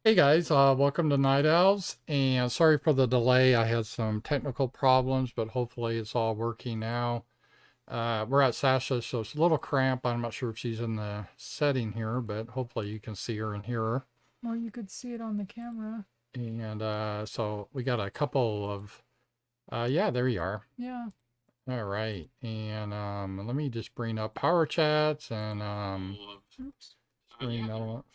Hey guys, welcome to Night Owls, and sorry for the delay. I had some technical problems, but hopefully it's all working now. We're at Sacha, so it's a little cramped. I'm not sure if she's in the setting here, but hopefully you can see her and hear her. Well, you could see it on the camera. And so we got a couple of, yeah, there you are. Yeah. All right, and let me just bring up Power Chats and Oops. screen element.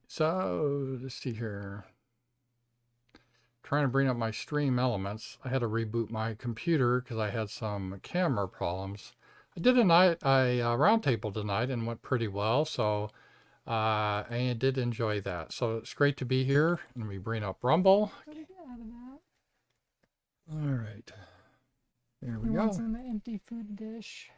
So let's see here. Trying to bring up my stream elements. I had to reboot my computer because I had some camera problems. I did a roundtable tonight and went pretty well, so I did enjoy that. So it's great to be here. Let me bring up Rumble. How did I get out of that? All right, there we He go. wants in the empty food dish.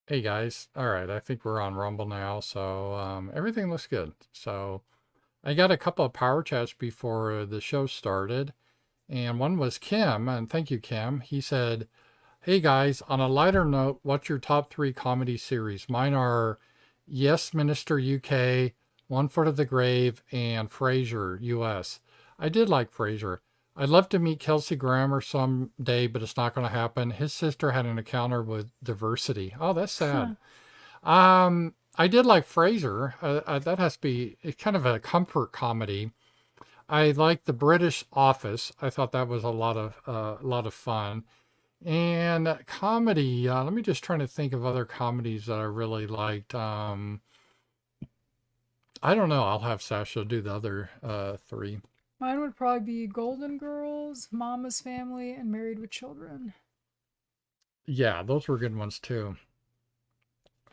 Hey guys, all right, I think we're on Rumble now, so everything looks good. So I got a couple of power chats before the show started, and one was Kim, and thank you, Kim. He said, hey guys, on a lighter note, what's your top 3 comedy series? Mine are Yes Minister UK, One Foot of the Grave, and Frasier US. I did like Frasier. I'd love to meet Kelsey Grammer someday, but it's not going to happen. His sister had an encounter with diversity. Oh, that's sad. I did like Frasier. That has to be it's kind of a comfort comedy. I like the British Office. I thought that was a lot of fun. And comedy, let me just try to think of other comedies that I really liked. I don't know. I'll have Sasha do the other 3. Mine would probably be Golden Girls, Mama's Family, and Married with Children. Yeah, those were good ones too.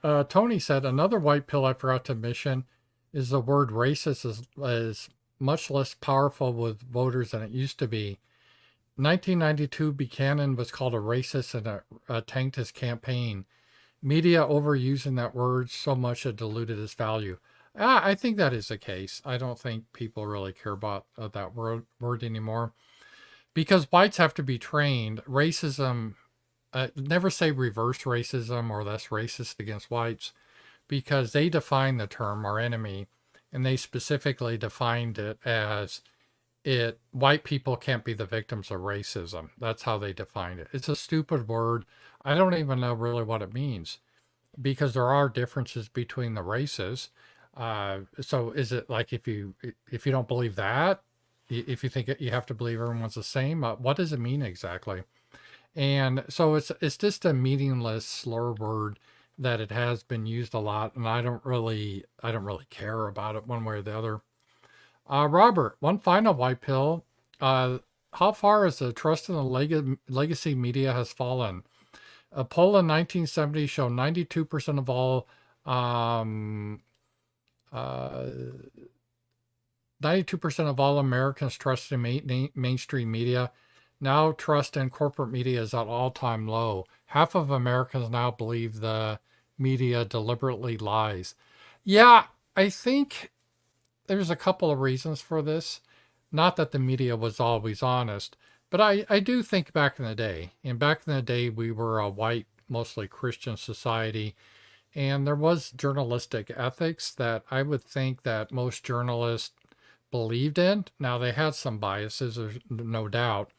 Tony said another white pill I forgot to mention is the word racist is much less powerful with voters than it used to be. 1992, Buchanan was called a racist and tanked his campaign. Media overusing that word so much it diluted its value. I think that is the case. I don't think people really care about that word anymore because whites have to be trained. Racism, never say reverse racism or less racist against whites because they define the term our enemy and they specifically defined it as white people can't be the victims of racism. That's how they defined it. It's a stupid word. I don't even know really what it means because there are differences between the races. So is it like if you don't believe that, if you think you have to believe everyone's the same, what does it mean exactly? And so it's just a meaningless slur word that it has been used a lot, and I don't really care about it one way or the other. Robert, one final white pill. How far has the trust in the legacy media has fallen? A poll in 1970 showed 92% of all um, 92% of all Americans trust in mainstream media. Now, trust in corporate media is at all-time low. Half of Americans now believe the media deliberately lies. Yeah, I think there's a couple of reasons for this. Not that the media was always honest, but I do think back in the day, and back in the day, we were a white, mostly Christian society, and there was journalistic ethics that I would think that most journalists believed in. Now, they had some biases, there's no doubt,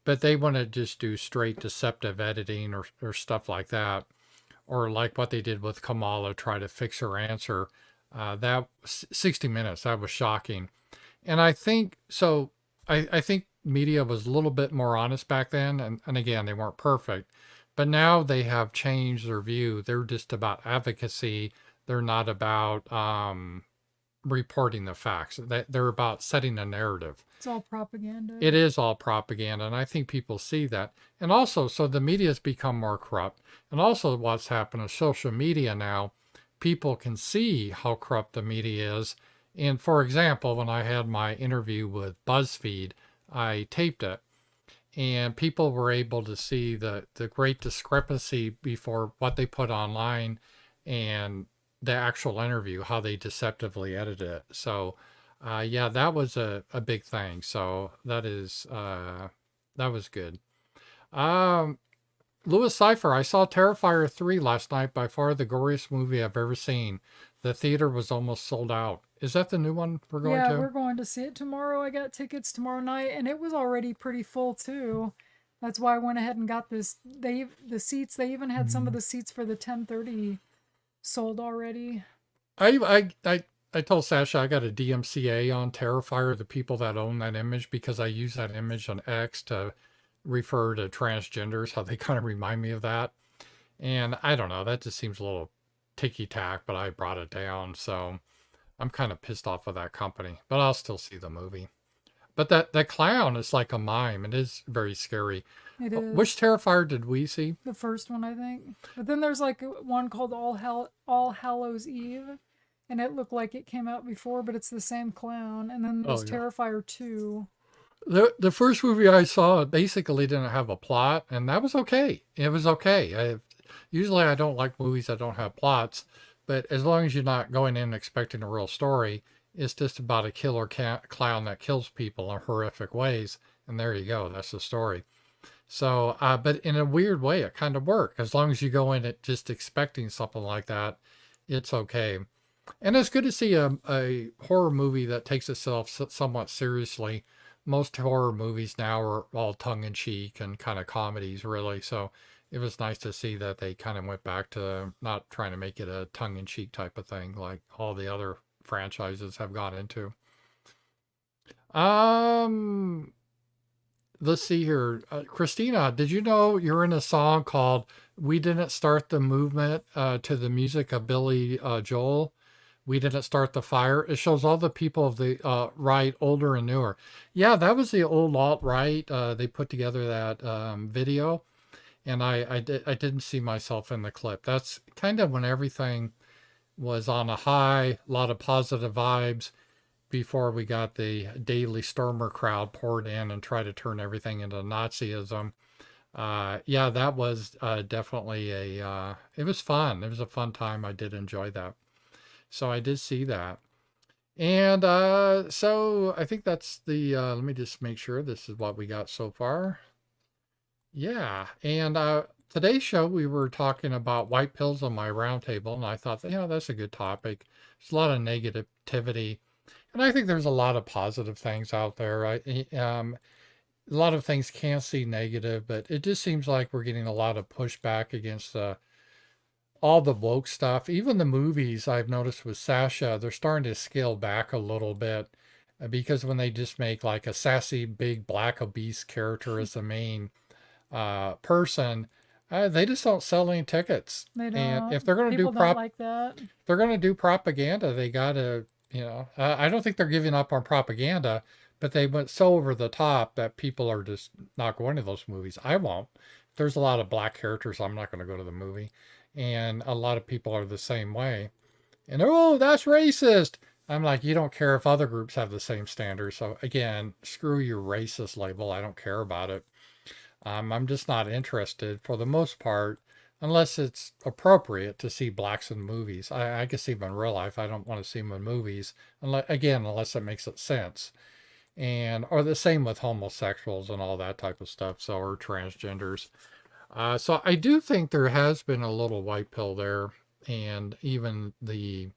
but they want to just do straight deceptive editing or stuff like that, or like what they did with Kamala, try to fix her answer. That 60 Minutes, that was shocking. And I think so. I think media was a little bit more honest back then. And again, they weren't perfect, but now they have changed their view. They're just about advocacy. They're not about reporting the facts. They're about setting a narrative. It's all propaganda. It is all propaganda. And I think people see that. And also, so the media has become more corrupt. And also, what's happened is social media now, people can see how corrupt the media is. And for example, when I had my interview with BuzzFeed, I taped it. and people were able to see the great discrepancy before what they put online and the actual interview, how they deceptively edited it. So, yeah, that was a big thing. So that was good. Um, Lewis Cipher, I saw Terrifier 3 last night, by far the goriest movie I've ever seen. The theater was almost sold out. Is that the new one we're going Yeah, to? we're going to see it tomorrow. I got tickets tomorrow night, and it was already pretty full too. That's why I went ahead and got this. The seats. They even had some of the seats for the 10:30 sold already. I told Sasha I got a DMCA on Terrifier, the people that own that image, because I use that image on X to refer to transgenders, how they kind of remind me of that. And I don't know, that just seems a little ticky tack, but I brought it down. So I'm kind of pissed off with that company, but I'll still see the movie. But that clown is like a mime. It is very scary. It Which is Terrifier did we see? the first one, I think. But then there's like one called All Hallows Eve, and it looked like it came out before, but it's the same clown. And then Oh there's yeah. Terrifier 2. The first movie I saw basically didn't have a plot, and that was okay. It was okay. Usually I don't like movies that don't have plots, but as long as you're not going in expecting a real story, it's just about a killer clown that kills people in horrific ways, and there you go. That's the story. So, but in a weird way, it kind of worked. As long as you go in it just expecting something like that, it's okay. And it's good to see a horror movie that takes itself somewhat seriously. Most horror movies now are all tongue in cheek and kind of comedies, really. So it was nice to see that they kind of went back to not trying to make it a tongue in cheek type of thing like all the other franchises have gone into. Um, let's see here. Christina, did you know you're in a song called We Didn't Start the Movement to the music of Billy Joel? We didn't start the fire. It shows all the people of the right, older and newer. Yeah, that was the old alt right. They put together that video, and I didn't see myself in the clip. That's kind of when everything was on a high, a lot of positive vibes before we got the Daily Stormer crowd poured in and tried to turn everything into Nazism. Yeah, that was definitely it was fun. It was a fun time. I did enjoy that. So I did see that. And so I think that's the, let me just make sure this is what we got so far. Yeah. And today's show, we were talking about white pills on my roundtable, and I thought, that's a good topic. There's a lot of negativity, and I think there's a lot of positive things out there. Right? A lot of things can see negative, but it just seems like we're getting a lot of pushback against all the woke stuff. Even the movies I've noticed with Sacha, they're starting to scale back a little bit because when they just make like a sassy, big, black, obese character as the main person, they just don't sell any tickets. They And don't. if they're going to do People don't like that. if they're going to do propaganda, they got to, I don't think they're giving up on propaganda, but they went so over the top that people are just not going to those movies. I won't. If there's a lot of black characters, I'm not going to go to the movie. And a lot of people are the same way. And oh, that's racist. I'm like, you don't care if other groups have the same standards. So again, screw your racist label. I don't care about it. I'm just not interested for the most part, unless it's appropriate to see blacks in movies. I can see them in real life. I don't want to see them in movies, unless it makes sense. And or the same with homosexuals and all that type of stuff. So or transgenders. So I do think there has been a little white pill there, and even the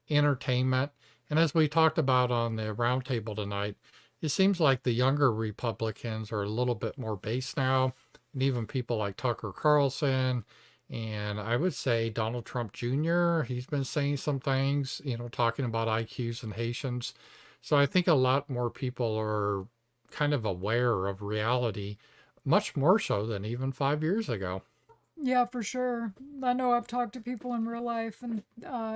entertainment. And as we talked about on the roundtable tonight, it seems like the younger Republicans are a little bit more based now, and even people like Tucker Carlson, and I would say Donald Trump Jr., he's been saying some things, talking about IQs and Haitians. So I think a lot more people are kind of aware of reality, much more so than even 5 years ago. Yeah, for sure. I know I've talked to people in real life, and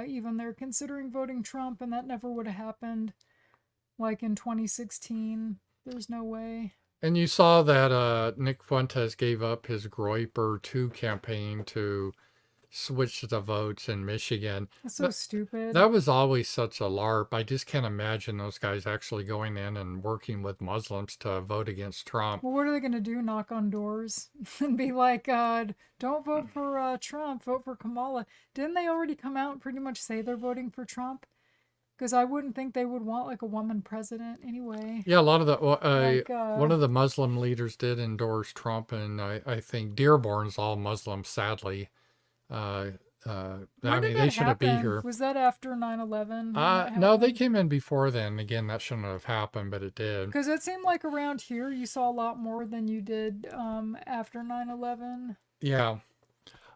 even they're considering voting Trump, and that never would have happened. Like in 2016, there's no way. And you saw that Nick Fuentes gave up his Groiper 2 campaign to switched the votes in Michigan. That's so stupid. That was always such a LARP. I just can't imagine those guys actually going in and working with Muslims to vote against Trump. Well, what are they going to do? Knock on doors and be like, don't vote for Trump, vote for Kamala. Didn't they already come out and pretty much say they're voting for Trump? Because I wouldn't think they would want like a woman president anyway. Yeah, a lot of the one Like, of the Muslim leaders did endorse Trump, and I think Dearborn's all Muslim, sadly. I when mean, did they that shouldn't be happen? here. Was that after 9/11? when that No, they happened? came in before then. Again, that shouldn't have happened, but it did. Because it seemed like around here you saw a lot more than you did after 9/11. Yeah.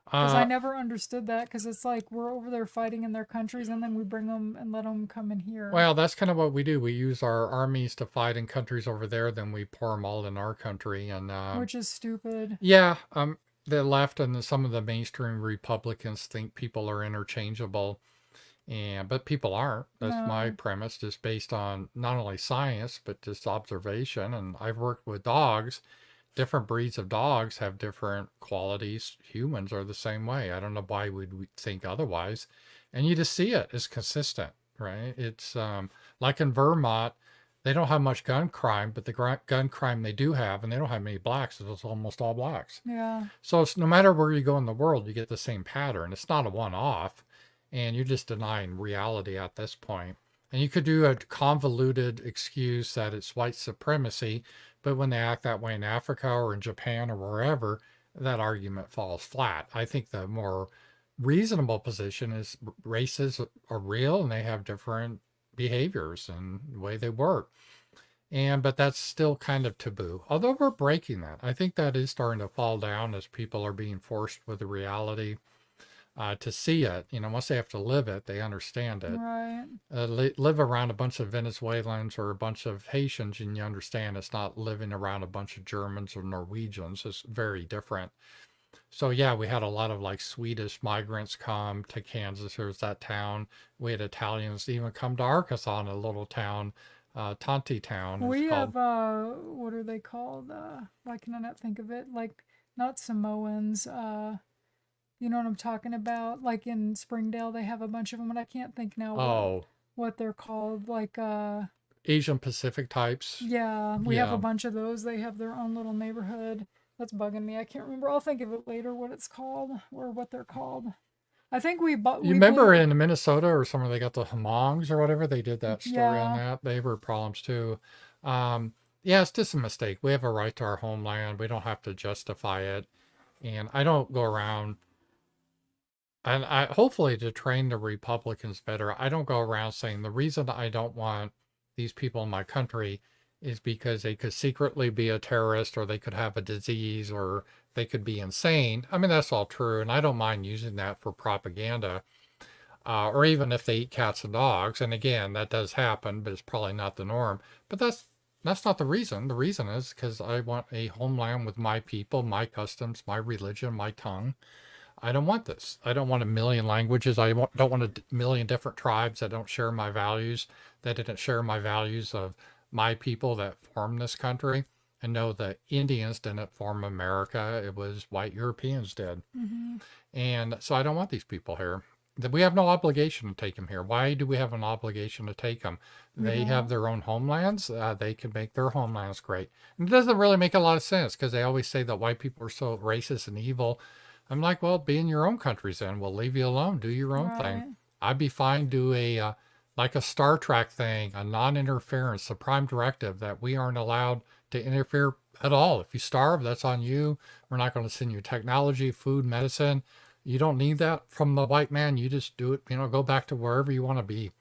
Because I Uh, never understood that. Because it's like we're over there fighting in their countries, and then we bring them and let them come in here, well, that's kind of what we do. We use our armies to fight in countries over there, then we pour them all in our country. And which is stupid. yeah, the left and some of the mainstream Republicans think people are interchangeable, but people aren't. That's my No. premise, just based on not only science but just observation. And I've worked with dogs. Different breeds of dogs have different qualities. Humans are the same way. I don't know why we think otherwise. And you just see it. It's consistent, right? It's like in Vermont, they don't have much gun crime, but the gun crime they do have, and they don't have many blacks, it's almost all blacks. Yeah. So it's no matter where you go in the world, you get the same pattern. It's not a one-off, and you're just denying reality at this point. And you could do a convoluted excuse that it's white supremacy, but when they act that way in Africa or in Japan or wherever, that argument falls flat. I think the more reasonable position is races are real and they have different behaviors and the way they work. But that's still kind of taboo. Although we're breaking that. I think that is starting to fall down as people are being forced with the reality to see it. Once they have to live it, they understand it. Right. Live around a bunch of Venezuelans or a bunch of Haitians, and you understand it's not living around a bunch of Germans or Norwegians. It's very different. So yeah, we had a lot of like Swedish migrants come to Kansas. There's that town. We had Italians even come to Arkansas in a little town, Tonti Town. It's We called. have what are they called? Why can I not think of it? Like not Samoans. You know what I'm talking about? Like in Springdale, they have a bunch of them, and I can't think now Oh, what they're called. Like Asian Pacific types. yeah, we have a Yeah. bunch of those. They have their own little neighborhood. That's bugging me. I can't remember. I'll think of it later what it's called or what they're called. I think we bought. You remember in Minnesota or somewhere they got the Hmongs or whatever? They did that story on Yeah. that. They were problems too. Yeah, it's just a mistake. We have a right to our homeland. We don't have to justify it. And I don't go around, and I hopefully to train the Republicans better. I don't go around saying the reason I don't want these people in my country is because they could secretly be a terrorist or they could have a disease or they could be insane. I mean, that's all true. And I don't mind using that for propaganda, or even if they eat cats and dogs. And again, that does happen, but it's probably not the norm. But that's not the reason. The reason is because I want a homeland with my people, my customs, my religion, my tongue. I don't want this. I don't want a million languages. Don't want a million different tribes that don't share my values, that didn't share my values of my people that formed this country. And no, the Indians didn't form America. It was white Europeans did. Hmm. And so I don't want these people here. That we have no obligation to take them here. Why do we have an obligation to take them? We They have don't. their own homelands. They can make their homelands great. And it doesn't really make a lot of sense because they always say that white people are so racist and evil. I'm like, well, be in your own countries then. We'll leave you alone. Do your own thing. Right. I'd be fine. Do a like a Star Trek thing, a non-interference, a prime directive that we aren't allowed to interfere at all. If you starve, that's on you. We're not going to send you technology, food, medicine. You don't need that from the white man. You just do it. You go back to wherever you want to be.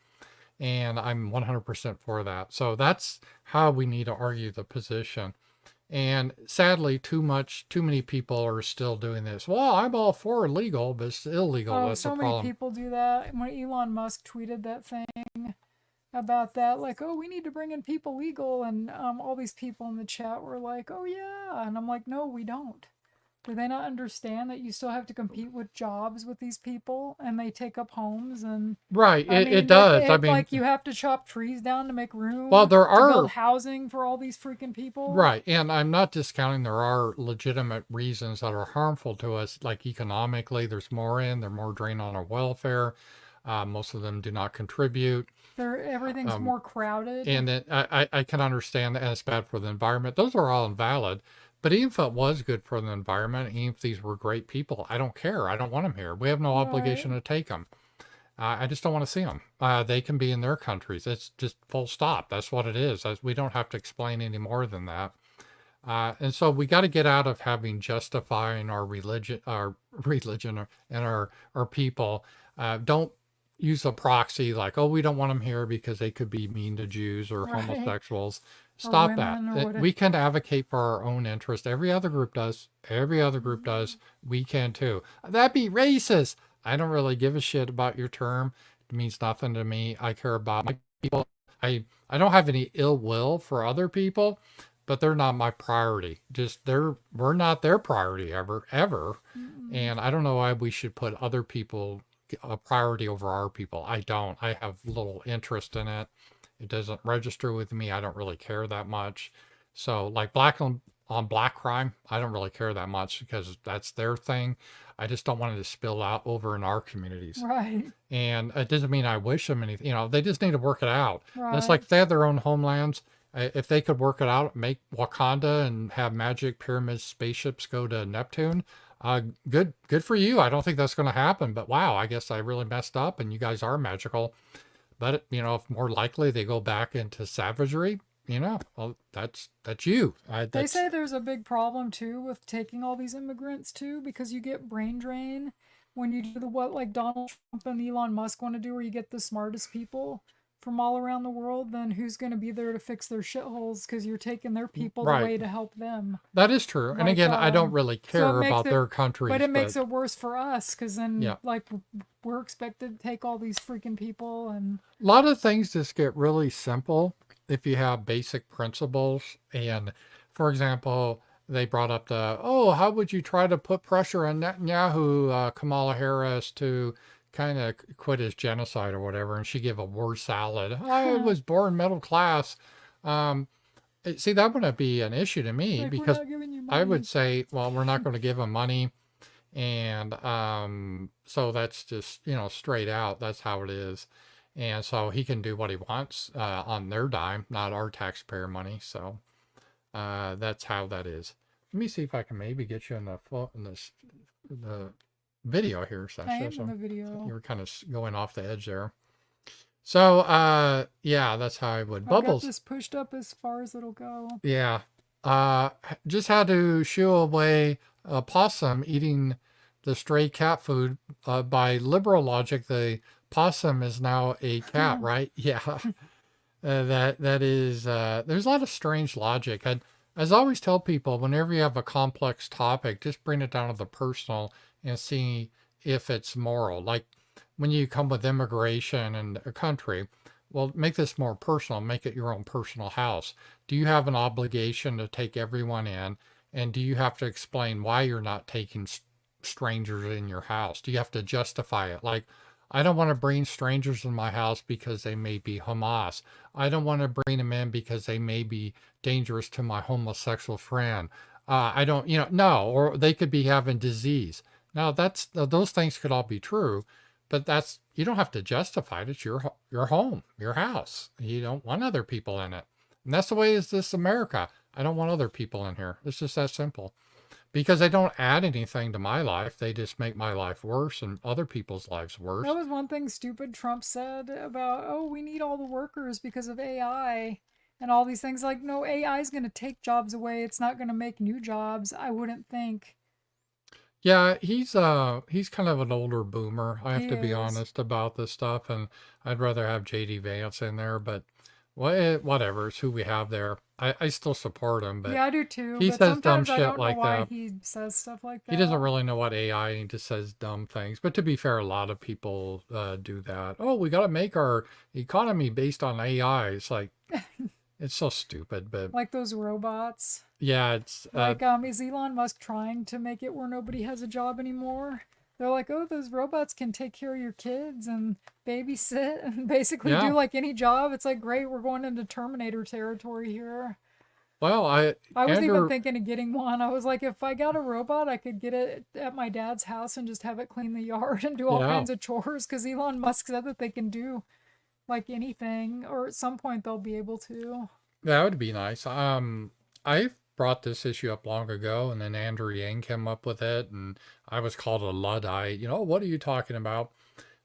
And I'm 100% for that. So that's how we need to argue the position. And sadly, too many people are still doing this. Well, I'm all for illegal, but it's illegal. Oh, That's the so many problem. people do that. When Elon Musk tweeted that thing about that, like, oh, we need to bring in people legal, and all these people in the chat were like, oh yeah, and I'm like, no, we don't. Do they not understand that you still have to compete with jobs with these people and they take up homes? And Right. I It mean, does. I if mean, like you have to chop trees down to make well, room there to build are, housing for all these freaking people. right. And I'm not discounting there are legitimate reasons that are harmful to us, like economically, there's more in, they're more drain on our welfare. Most of them do not contribute. Everything's Um, more crowded. and I can understand that, and it's bad for the environment. Those are all invalid. But even if it was good for the environment, even if these were great people, I don't care. I don't want them here. We have no Right. obligation to take them. I just don't want to see them. They can be in their countries. It's just full stop. That's what it is. We don't have to explain any more than that. And so we got to get out of having justifying our religion, and our people. Don't use a proxy like, oh, we don't want them here because they could be mean to Jews or Right. homosexuals. Or Stop that. women or whatever. We can advocate for our own interest. Every other group does. Every other group does. We can too. That'd be racist. I don't really give a shit about your term. It means nothing to me. I care about my people. I don't have any ill will for other people, but they're not my priority. Just we're not their priority ever. Mm-mm. And I don't know why we should put other people a priority over our people. I don't. I have little interest in it. It doesn't register with me. I don't really care that much. So like on black crime, I don't really care that much because that's their thing. I just don't want it to spill out over in our communities. Right. And it doesn't mean I wish them anything. They just need to work it out. And it's like Right. if they had their own homelands. If they could work it out, make Wakanda and have magic pyramid spaceships go to Neptune, good for you. I don't think that's going to happen, but wow, I guess I really messed up, and you guys are magical. But if more likely they go back into savagery, well, that's you. They That's say there's a big problem too with taking all these immigrants too, because you get brain drain when you do the what like Donald Trump and Elon Musk want to do, where you get the smartest people from all around the world. Then who's going to be there to fix their shitholes? Because you're taking their people right. away to help them. That is true. And Like again, I don't really so it care makes about it, their but countries, it makes but it worse for us because then yeah. like we're expected to take all these freaking people and A lot of things just get really simple if you have basic principles. And for example, they brought up how would you try to put pressure on Netanyahu, Kamala Harris, to kind of quit his genocide or whatever? And she gave a word salad. I was born middle class. Um, See, that wouldn't be an issue to me like we're because not giving you I would money. say, well, we're not going to give him money. And so that's just, straight out. That's how it is. And so he can do what he wants on their dime, not our taxpayer money. So that's how that is. Let me see if I can maybe get you in the video here, I Sasha. am in So the video. you were kind of going off the edge there. So yeah, that's how I would. I've got Bubbles. this pushed up as far as it'll go. Yeah. Just had to shoo away a possum eating the stray cat food. By liberal logic, the possum is now a cat, right? Yeah. That is. There's a lot of strange logic. And as I always tell people, whenever you have a complex topic, just bring it down to the personal and see if it's moral. Like when you come with immigration and a country, well, make this more personal. Make it your own personal house. Do you have an obligation to take everyone in? And do you have to explain why you're not taking strangers in your house? Do you have to justify it? Like, I don't want to bring strangers in my house because they may be Hamas. I don't want to bring them in because they may be dangerous to my homosexual friend. I don't, no, or they could be having disease. Now, those things could all be true, but you don't have to justify it. It's your home, your house. You don't want other people in it. And that's the way is this America. I don't want other people in here. It's just that simple. Because they don't add anything to my life. They just make my life worse and other people's lives That worse. was one thing stupid Trump said about, oh, we need all the workers because of AI and all these things. Like, no, AI is going to take jobs away. It's not going to make new jobs. I wouldn't think. Yeah, he's kind of an older boomer. I have He to be is. honest about this stuff, and I'd rather have JD Vance in there, but whatever, it's who we have there. I still support him, but Yeah, I do too. he But says dumb sometimes I shit don't know like why that. he says stuff like He doesn't that. really know what AI, and he just says dumb things. But to be fair, a lot of people do that. Oh, we got to make our economy based on AI. It's like, It's so stupid, but Like those robots. yeah, it's Like, is Elon Musk trying to make it where nobody has a job anymore? They're like, oh, those robots can take care of your kids and babysit and basically yeah. do like any job. It's like, great, we're going into Terminator territory here. Well, I was even Andrew, thinking of getting one. I was like, if I got a robot, I could get it at my dad's house and just have it clean the yard and do all yeah, kinds of chores because Elon Musk said that they can do like anything, or at some point they'll be able to. that would be nice. I brought this issue up long ago, and then Andrew Yang came up with it, and I was called a Luddite. What are you talking about?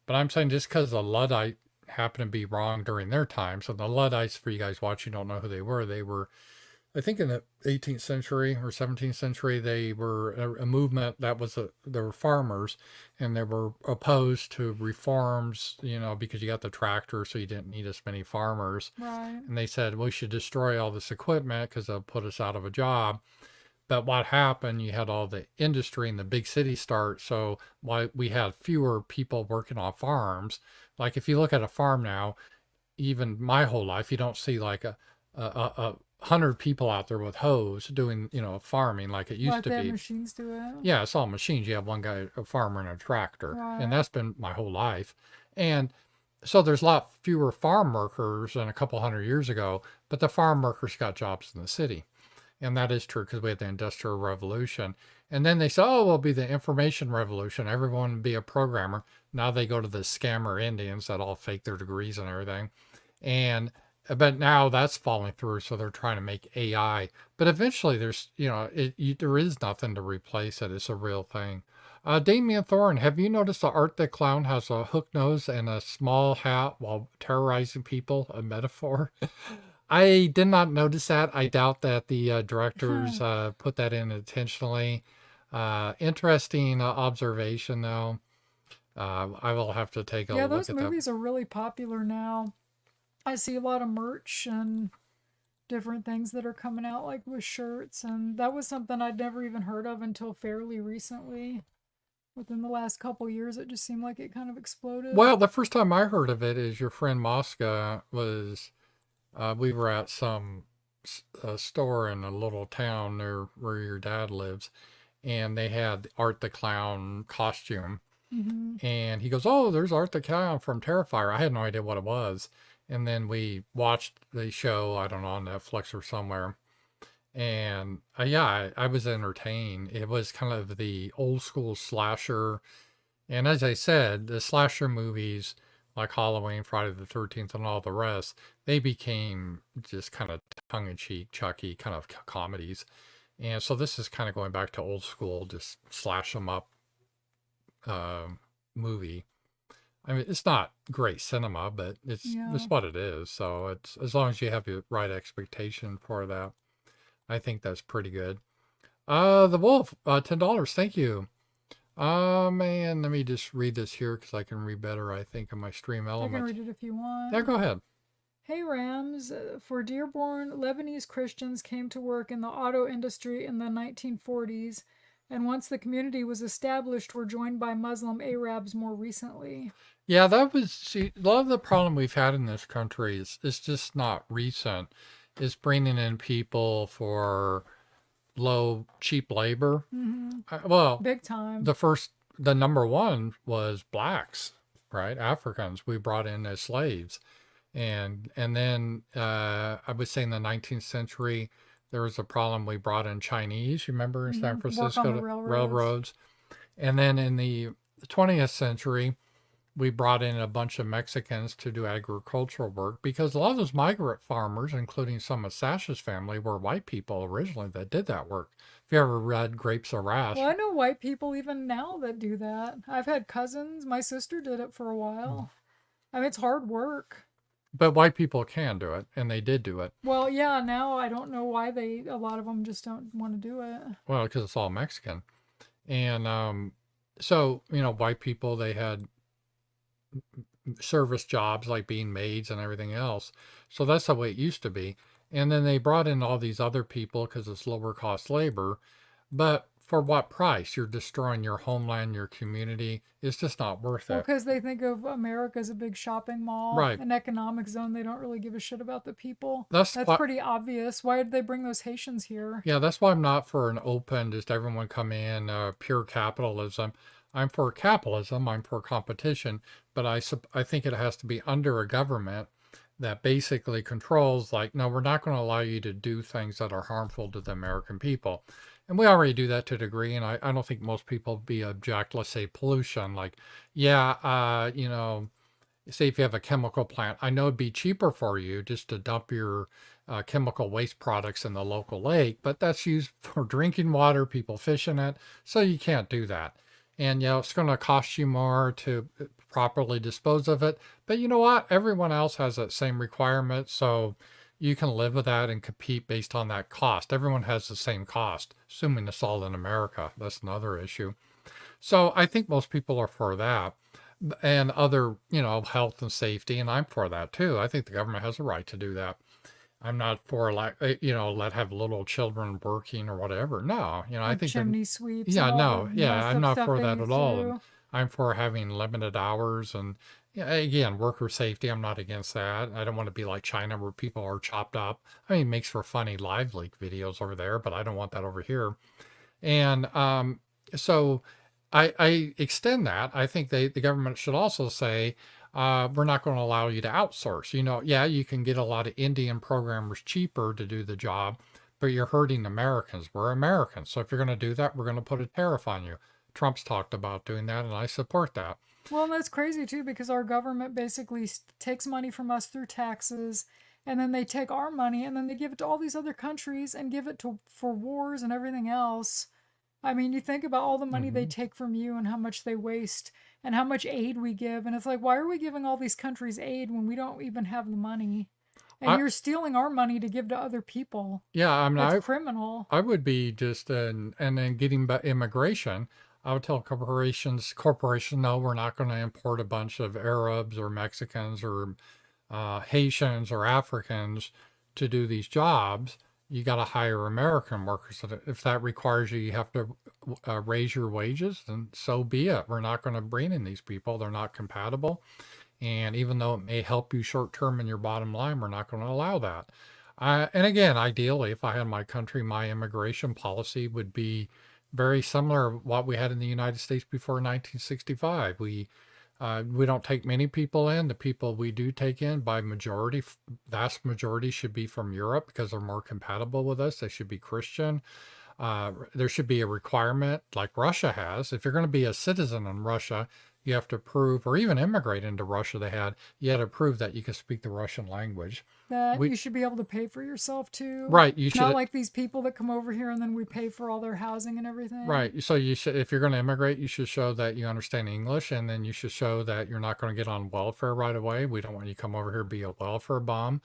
But I'm saying just because the Luddite happened to be wrong during their time. So the Luddites, for you guys watching, don't know who they were. They were, I think, in the 18th century or 17th century, they were a movement that was they were farmers, and they were opposed to reforms. Because you got the tractor, so you didn't need as many farmers. Right. And they said we should destroy all this equipment because they'll put us out of a job. But what happened, you had all the industry in the big city start. So why we had fewer people working on farms. Like if you look at a farm now, even my whole life, you don't see like a 100 people out there with hoes doing, farming like it used Like to they have be. machines do it. Yeah, it's all machines. You have one guy, a farmer and a tractor. And Right. that's been my whole life. And so there's a lot fewer farm workers than a couple hundred years ago, but the farm workers got jobs in the city. And that is true because we had the Industrial Revolution. And then they said, oh, it'll be the information revolution. Everyone will be a programmer. Now they go to the scammer Indians that all fake their degrees and everything. And but now that's falling through, so they're trying to make AI. But eventually, there is nothing to replace it. It's a real thing. Damien Thorne, have you noticed the art that clown has a hook nose and a small hat while terrorizing people? A metaphor. I did not notice that. I doubt that the directors put that in intentionally. Interesting observation, though. I will have to take a Yeah, look those at that. movies are really popular now. I see a lot of merch and different things that are coming out, like with shirts, and that was something I'd never even heard of until fairly recently. Within the last couple years, it just seemed like it kind of exploded. Well, the first time I heard of it is your friend Mosca was. We were at some store in a little town near where your dad lives, and they had Art the Clown costume. Hmm. And he goes, "Oh, there's Art the Clown from Terrifier." I had no idea what it was. And then we watched the show, I don't know, on Netflix or somewhere. And yeah, I was entertained. It was kind of the old school slasher. And as I said, the slasher movies like Halloween, Friday the 13th, and all the rest, they became just kind of tongue in cheek, Chucky kind of comedies. And so this is kind of going back to old school, just slash them up uh, movie. I mean, it's not great cinema, but Yeah. it's what it is. So it's as long as you have the right expectation for that, I think that's pretty good. The Wolf, $10. Thank you. Man, let me just read this here because I can read better, I think, in my stream I can element. read it if you want. Yeah, go ahead. Hey Rams, for Dearborn, Lebanese Christians came to work in the auto industry in the 1940s, and once the community was established, were joined by Muslim Arabs more recently. Yeah, see, a lot of the problem we've had in this country is just not recent. Is bringing in people for low, cheap labor. Well, Big time. the number one was blacks, right? Africans we brought in as slaves. And then I would say in the 19th century, there was a problem. We brought in Chinese, you remember, in San Work on Francisco, the to railroads. And then in the 20th century, we brought in a bunch of Mexicans to do agricultural work because a lot of those migrant farmers, including some of Sacha's family, were white people originally that did that work. If you ever read Grapes of Wrath, Well, I know white people even now that do that. I've had cousins. My sister did it for a while. I mean, it's hard work. but white people can do it, and they did do it. Well, yeah, now I don't know why a lot of them just don't want to do it. Well, because it's all Mexican. And so, white people, they had service jobs like being maids and everything else. So that's the way it used to be. And then they brought in all these other people because it's lower cost labor. But for what price? You're destroying your homeland, your community. It's just not worth Well, it. because they think of America as a big shopping mall, Right. an economic zone. They don't really give a shit about the people. That's That's why. pretty obvious. Why did they bring those Haitians here? Yeah, that's why I'm not for an open, just everyone come in, pure capitalism. I'm for capitalism. I'm for competition, but I think it has to be under a government that basically controls, like, no, we're not going to allow you to do things that are harmful to the American people. And we already do that to a degree, and I don't think most people be object, let's say pollution, like, yeah, say if you have a chemical plant, I know it'd be cheaper for you just to dump your chemical waste products in the local lake, but that's used for drinking water, people fish in it, so you can't do that. And it's going to cost you more to properly dispose of it. But you know what? Everyone else has that same requirement, so you can live with that and compete based on that cost. Everyone has the same cost, assuming it's all in America. That's another issue. So I think most people are for that and other, health and safety. And I'm for that too. I think the government has a right to do that. I'm not for like, let have little children working or whatever. No, I Like think that, chimney sweeps and yeah, all the no, yeah, messed I'm up not stuff for they that at used to all. And do. I'm for having limited hours and, yeah, again, worker safety. I'm not against that. I don't want to be like China where people are chopped up. I mean, it makes for funny live leak videos over there, but I don't want that over here. And so I extend that. I think the government should also say, we're not going to allow you to outsource. Yeah, you can get a lot of Indian programmers cheaper to do the job, but you're hurting Americans. We're Americans. So if you're going to do that, we're going to put a tariff on you. Trump's talked about doing that, and I support that. Well, and that's crazy too because our government basically takes money from us through taxes, and then they take our money and then they give it to all these other countries and give it to for wars and everything else. I mean, you think about all the money they Hmm. take from you and how much they waste and how much aid we give, and it's like, why are we giving all these countries aid when we don't even have the money? And I you're stealing our money to give to other people. Yeah, I mean, That's I criminal. I would be just and then getting back immigration. I would tell corporations, no, we're not going to import a bunch of Arabs or Mexicans or Haitians or Africans to do these jobs. You got to hire American workers. And if that requires you have to raise your wages, then so be it. We're not going to bring in these people. They're not compatible. And even though it may help you short term in your bottom line, we're not going to allow that. And again, ideally, if I had my country, my immigration policy would be very similar to what we had in the United States before 1965. We don't take many people in. The people we do take in by majority, vast majority should be from Europe because they're more compatible with us. They should be Christian. There should be a requirement like Russia has. If you're going to be a citizen in Russia, you have to prove, or even immigrate into Russia, you had to prove that you can speak the Russian language. That We, you should be able to pay for yourself too. right, you Not should, like these people that come over here and then we pay for all their housing and everything. right. So you should, if you're going to immigrate, you should show that you understand English, and then you should show that you're not going to get on welfare right away. We don't want you to come over here be a welfare bomb.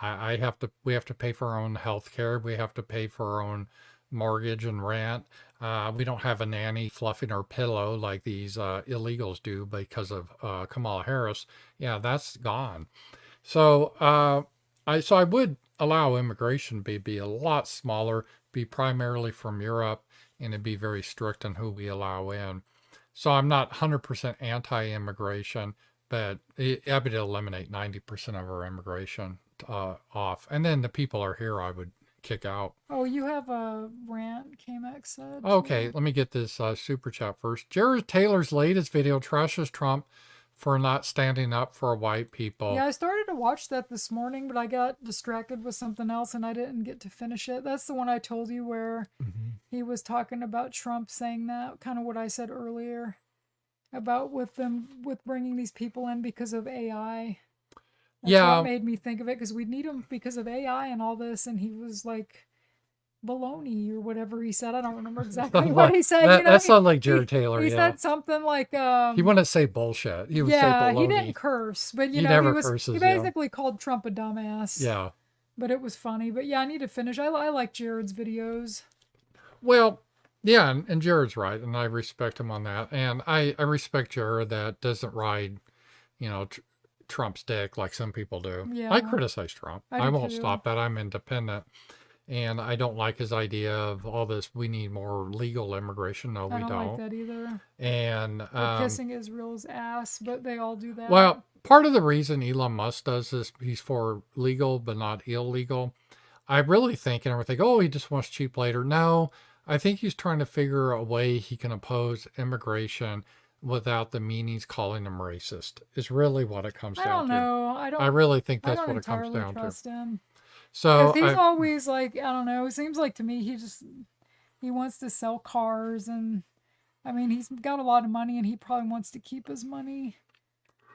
We have to pay for our own health care. We have to pay for our own mortgage and rent. We don't have a nanny fluffing our pillow like these illegals do because of Kamala Harris. Yeah, that's gone. So I would allow immigration to be a lot smaller, be primarily from Europe, and it'd be very strict on who we allow in. So I'm not 100% anti-immigration, but I would eliminate 90% of our immigration off. And then the people are here, I would kick out. Oh, you have a rant, KMX said Okay, too. let me get this super chat first. Jared Taylor's latest video trashes Trump for not standing up for white people. Yeah, I started to watch that this morning, but I got distracted with something else and I didn't get to finish it. That's the one I told you where Mhm. he was talking about Trump saying that, kind of what I said earlier about with bringing these people in because of AI. That's what Yeah, made me think of it because we need them because of AI and all this. And he was like, baloney or whatever he said. I don't remember exactly what he said. that sounds like He, Jared Taylor. he Yeah, said something like, he wouldn't say bullshit. He would say yeah, he didn't baloney. curse, but He he never was he curses. Yeah, basically called Trump a dumbass. yeah. But it was funny. But yeah, I need to finish. I like Jared's videos. Well, yeah, and Jared's right, and I respect him on that. And I respect Jared that doesn't ride, you know, Trump's dick like some people do. I Yeah, criticize Trump. I I do won't too. stop that. I'm independent. And I don't like his idea of all this, we need more legal immigration. No, I we don't like don't. that either. And, Or kissing Israel's ass, but they all do that. well, part of the reason Elon Musk does this, he's for legal but not illegal. I really think, and everyone think, oh, he just wants cheap labor. No, I think he's trying to figure a way he can oppose immigration without the meanies calling him racist. Is really what it comes I down don't to. know. I really think I that's don't what it comes entirely down to. trust him. So Because he's I, always like, I don't know, it seems like to me he wants to sell cars, and I mean he's got a lot of money and he probably wants to keep his money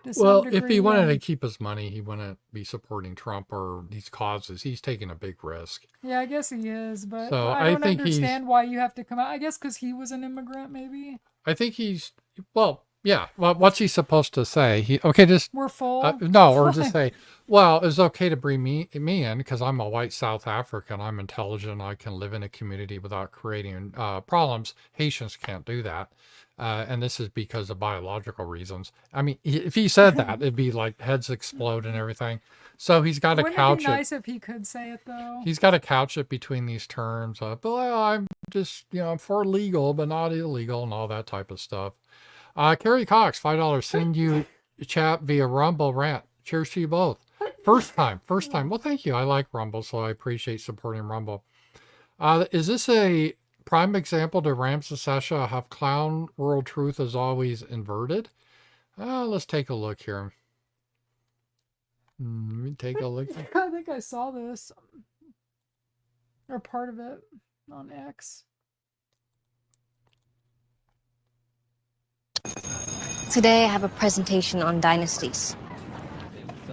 to some well, degree. if he wanted to and- keep his money, he wouldn't be supporting Trump or these causes. He's taking a big risk. Yeah, I guess he is, but So I I don't think he's, understand why you have to come out. I guess because he was an immigrant, maybe. I think he's, well, yeah. Well, what's he supposed to say? He, okay, just We're full. no, or just say, well, it's okay to bring me in because I'm a white South African. I'm intelligent. I can live in a community without creating problems. Haitians can't do that. And this is because of biological reasons. I mean, if he said that, it'd be like heads explode and everything. So he's got to Wouldn't it couch be it. nice if he could say it though? He's got to couch it between these terms of, well, I'm just, I'm for legal, but not illegal and all that type of stuff. Carrie Cox, $5. Send you a chat via Rumble rant. Cheers to you both. First time. Well, thank you. I like Rumble, so I appreciate supporting Rumble. Is this a prime example to Ramsey Sacha have clown world truth is always inverted? Let's take a look here. Let me take a look. I think I saw this or part of it on X. Today I have a presentation on dynasties.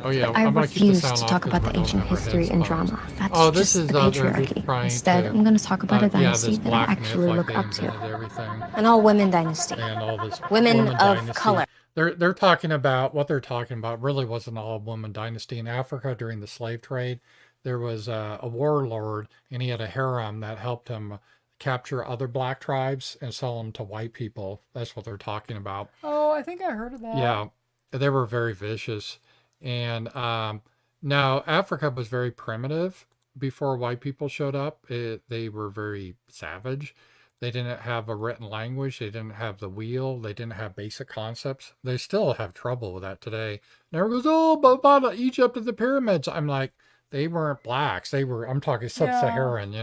Oh yeah, I I'm gonna keep the refuse sound to off talk 'cause about I the don't ancient have our history and headphones. drama. That's Oh, this just is the they're just patriarchy. trying Instead, to, I'm going to talk about a yeah, dynasty this that I black myth, actually like look they up to. invented everything, An all-women dynasty. and all this Women woman of dynasty. color. They're talking about what they're talking about. Really wasn't all woman dynasty in Africa during the slave trade. There was a warlord, and he had a harem that helped him capture other black tribes and sell them to white people. That's what they're talking about. Oh, I think I heard of that. Yeah, they were very vicious. And now Africa was very primitive before white people showed up. They were very savage. They didn't have a written language. They didn't have the wheel. They didn't have basic concepts. They still have trouble with that today. And everyone goes, oh, but about Egypt and the pyramids. I'm like, they weren't blacks. They were, I'm talking sub-Saharan,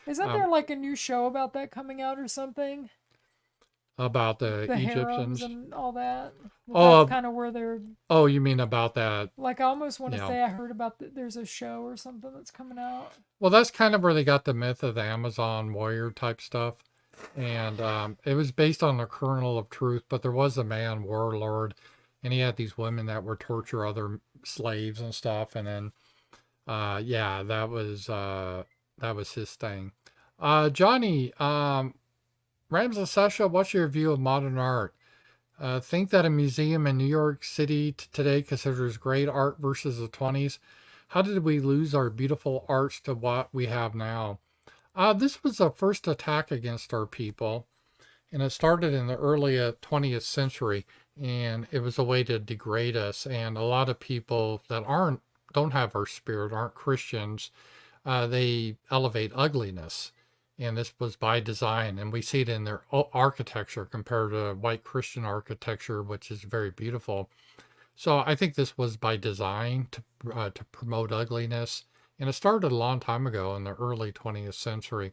Isn't there like a new show about that coming out or something? about the The Egyptians. harems and all that. Oh, That's kind of where they're oh, you mean about that? like. I almost want to Yeah. say I heard about there's a show or something that's coming out. Well, that's kind of where they got the myth of the Amazon warrior type stuff. And it was based on the kernel of truth, but there was a man, warlord, and he had these women that would torture other slaves and stuff. And then, yeah, that was his thing. Johnny, Ramsey Sacha, what's your view of modern art? Think that a museum in New York City today considers great art versus the 20s. How did we lose our beautiful arts to what we have now? This was the first attack against our people, and it started in the early 20th century, and it was a way to degrade us. And a lot of people that don't have our spirit, aren't Christians, they elevate ugliness. And this was by design, and we see it in their architecture compared to white Christian architecture, which is very beautiful. So I think this was by design to promote ugliness, and it started a long time ago in the early 20th century,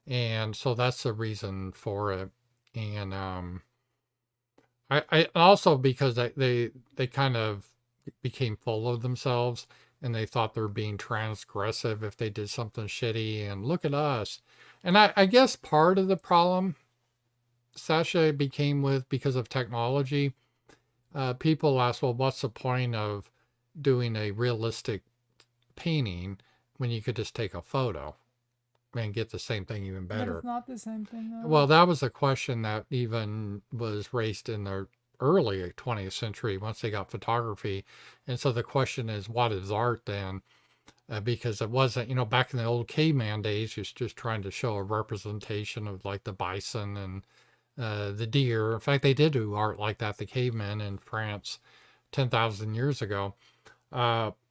and so that's the reason for it. And I also because they kind of became full of themselves, and they thought they're being transgressive if they did something shitty, and look at us. And I guess part of the problem Sacha became with because of technology. People ask, well, what's the point of doing a realistic painting when you could just take a photo and get the same thing even But better? it's not the same thing though. Well, that was a question that even was raised in the early 20th century once they got photography. And so the question is, what is art then? Because it wasn't, back in the old caveman days, it's just trying to show a representation of like the bison and the deer. In fact, they did do art like that, the cavemen in France 10,000 years ago.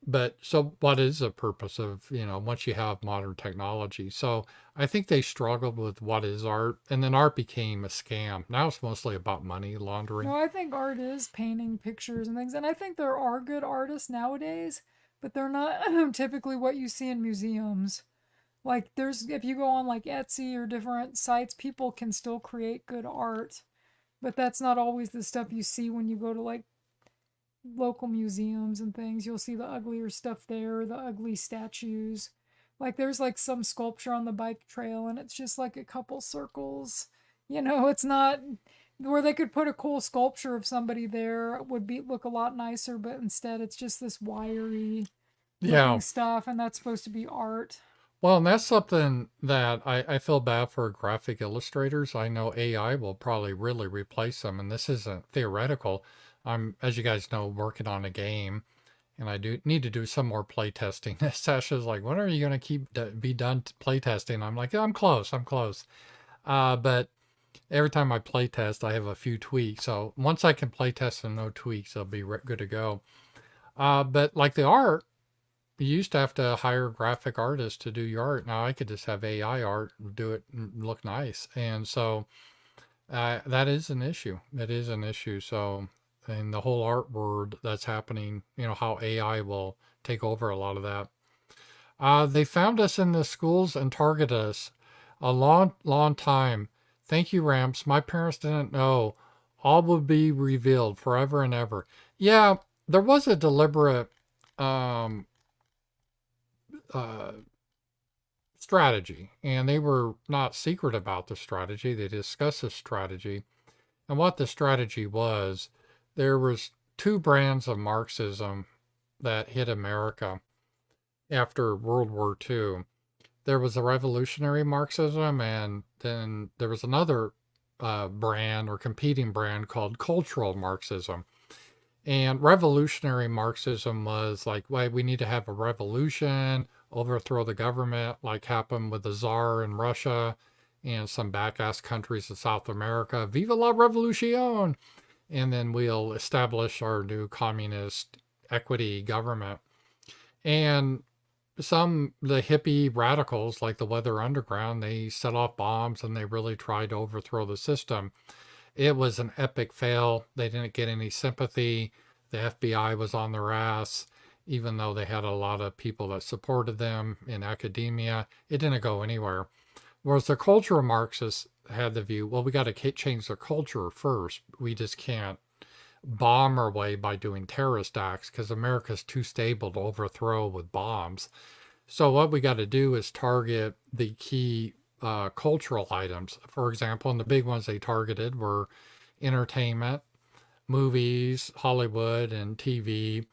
But so what is the purpose of, once you have modern technology? So I think they struggled with what is art, and then art became a scam. Now it's mostly about money laundering. No, I think art is painting pictures and things, and I think there are good artists nowadays, but they're not typically what you see in museums. Like there's if you go on like Etsy or different sites, people can still create good art, but that's not always the stuff you see when you go to like local museums and things. You'll see the uglier stuff there, the ugly statues. Like there's like some sculpture on the bike trail and it's just like a couple circles. It's not where they could put a cool sculpture of somebody there would be look a lot nicer, but instead it's just this wiry Yeah. looking stuff and that's supposed to be art. Well, and that's something that I feel bad for graphic illustrators. I know AI will probably really replace them, and this isn't theoretical. I'm, as you guys know, working on a game, and I do need to do some more play testing. Sasha's like, when are you going to be done play testing? I'm like, I'm close, I'm close. But every time I play test, I have a few tweaks. So once I can play test and no tweaks, I'll be good to go. But like the art, you used to have to hire graphic artists to do your art. Now I could just have AI art do it and look nice. And so that is an issue. It is an issue. So, in the whole art world that's happening, how AI will take over a lot of that. They found us in the schools and targeted us a long, long time. Thank you, Ramps. My parents didn't know. All would be revealed forever and ever. Yeah, there was a deliberate um, uh, strategy, and they were not secret about the strategy. They discussed the strategy, and what the strategy was. There was two brands of Marxism that hit America after World War II. There was a revolutionary Marxism, and then there was another brand or competing brand called cultural Marxism. And revolutionary Marxism was like, well, we need to have a revolution, overthrow the government, like happened with the Tsar in Russia and some back-ass countries in South America. Viva la revolution! And then we'll establish our new communist equity government. And the hippie radicals, like the Weather Underground, they set off bombs and they really tried to overthrow the system. It was an epic fail. They didn't get any sympathy. The FBI was on their ass, even though they had a lot of people that supported them in academia. It didn't go anywhere. Whereas the cultural Marxists had the view, well, we got to change the culture first. We just can't bomb our way by doing terrorist acts because America's too stable to overthrow with bombs. So what we got to do is target the key cultural items. For example, and the big ones they targeted were entertainment, movies, Hollywood, and TV.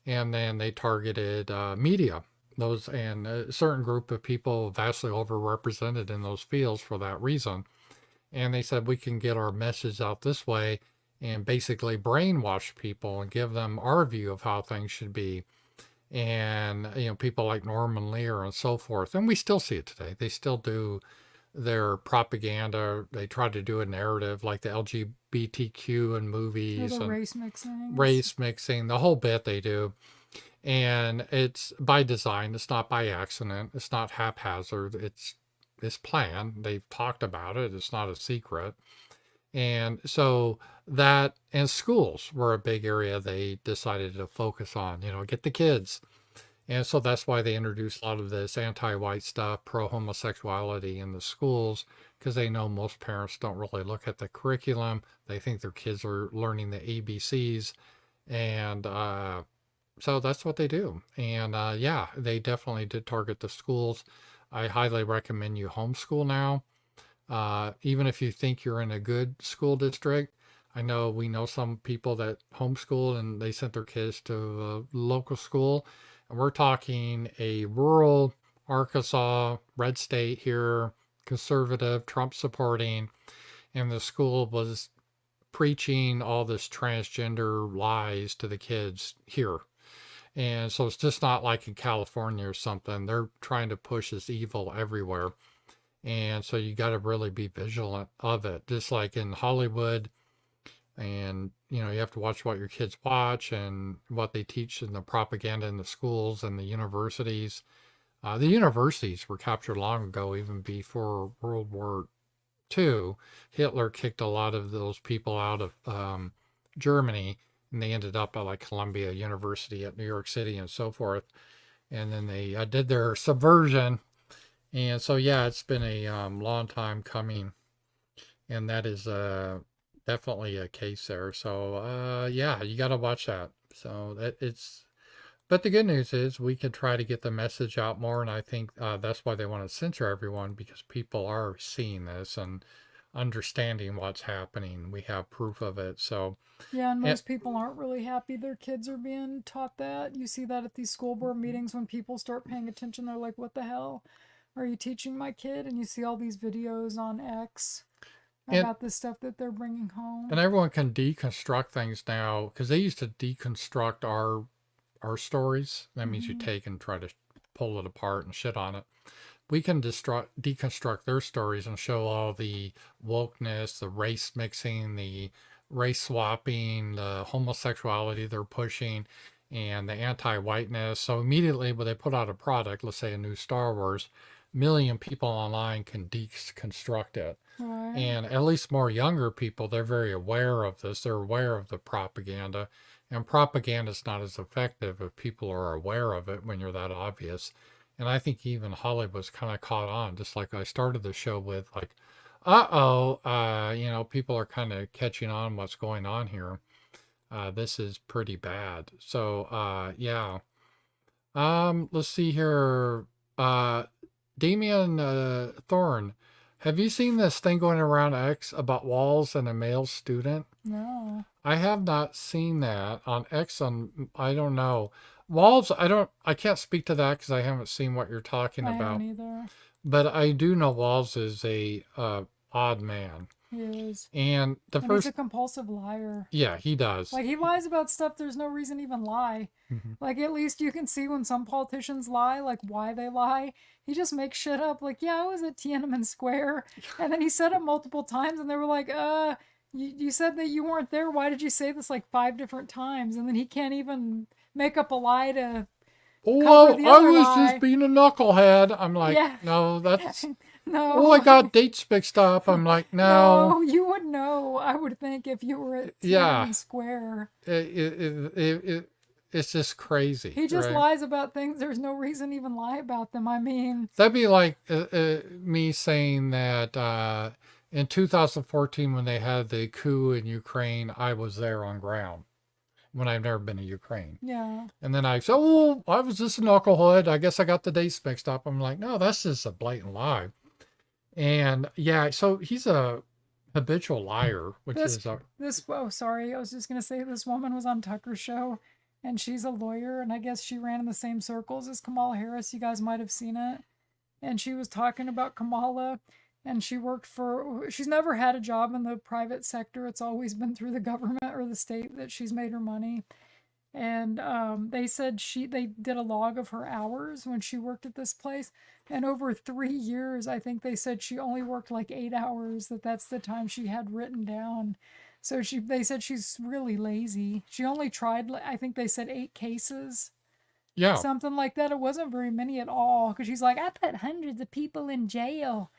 And then they targeted media. Those and a certain group of people vastly overrepresented in those fields for that reason. And they said we can get our message out this way and basically brainwash people and give them our view of how things should be. And people like Norman Lear and so forth. And we still see it today. They still do their propaganda. They try to do a narrative like the LGBTQ in movies the and race mixing, the whole bit they do. And it's by design. It's not by accident. It's not haphazard. It's planned. They've talked about it. It's not a secret. And so that and schools were a big area they decided to focus on, get the kids. And so that's why they introduced a lot of this anti-white stuff, pro-homosexuality in the schools, because they know most parents don't really look at the curriculum. They think their kids are learning the ABCs. And so that's what they do. And yeah, they definitely did target the schools. I highly recommend you homeschool now. Even if you think you're in a good school district, we know some people that homeschool and they sent their kids to a local school. And we're talking a rural Arkansas, red state here, conservative, Trump supporting, and the school was preaching all this transgender lies to the kids here. And so it's just not like in California or something. They're trying to push this evil everywhere. And so you got to really be vigilant of it. Just like in Hollywood, And, you have to watch what your kids watch and what they teach in the propaganda in the schools and the universities. The universities were captured long ago, even before World War II. Hitler kicked a lot of those people out of Germany, and they ended up at like Columbia University at New York City and so forth. And then they did their subversion. And so, yeah, it's been a long time coming. And that is definitely a case there. So, yeah, you got to watch that. So but the good news is we can try to get the message out more. And I think that's why they want to censor everyone, because people are seeing this and understanding what's happening. We have proof of it. So, Yeah, and most people aren't really happy their kids are being taught that. You see that at these school board meetings when people start paying attention. They're like, what the hell are you teaching my kid? And you see all these videos on X about the stuff that they're bringing home. And everyone can deconstruct things now, because they used to deconstruct our stories. That means you take and try to pull it apart and shit on it. We can deconstruct their stories and show all the wokeness, the race mixing, the race swapping, the homosexuality they're pushing, and the anti-whiteness. So immediately when they put out a product, let's say a new Star Wars, million people online can deconstruct it. Right. And at least more younger people, they're very aware of this. They're aware of the propaganda. And propaganda is not as effective if people are aware of it when you're that obvious. And I think even Hollywood's kind of caught on, just like I started the show with, like, people are kind of catching on what's going on here. This is pretty bad. So, yeah. Let's see here. Damian Thorne, have you seen this thing going around X about walls and a male student? No. I have not seen that on X. I don't know. Walls, I can't speak to that because I haven't seen what you're talking I about. haven't either. But I do know Walls is a odd man. He is. And he's a compulsive liar. Yeah, he does. Like, he lies about stuff there's no reason to even lie. Like, at least you can see when some politicians lie, like, why they lie. He just makes shit up. Like, yeah, I was at Tiananmen Square. And then he said it multiple times, and they were like, you said that you weren't there. Why did you say this, like, 5 different times? And then he can't even make up a lie to cover the other lie. Just being a knucklehead. I'm like, Yeah. No, that's... No. Oh, I got dates mixed up. I'm like, no. No, you would know, I would think, if you were at Tiananmen Square. It's just crazy. He just lies about things there's no reason to even lie about them. I mean... That'd be like me saying that in 2014 when they had the coup in Ukraine, I was there on ground when I've never been to Ukraine. Yeah. And then I said, oh, I was just a knucklehead. I guess I got the dates mixed up. I'm like, no, that's just a blatant lie. And yeah, so he's a habitual liar, which sorry, I was just going to say this woman was on Tucker's show, and she's a lawyer, and I guess she ran in the same circles as Kamala Harris. You guys might have seen it. And she was talking about Kamala, and she's never had a job in the private sector. It's always been through the government or the state that she's made her money. And they said they did a log of her hours when she worked at this place. And over 3 years, I think they said she only worked like 8 hours, that's the time she had written down. So they said she's really lazy. She only tried, I think they said 8 cases. Yeah. Something like that. It wasn't very many at all. Because she's like, I put hundreds of people in jail.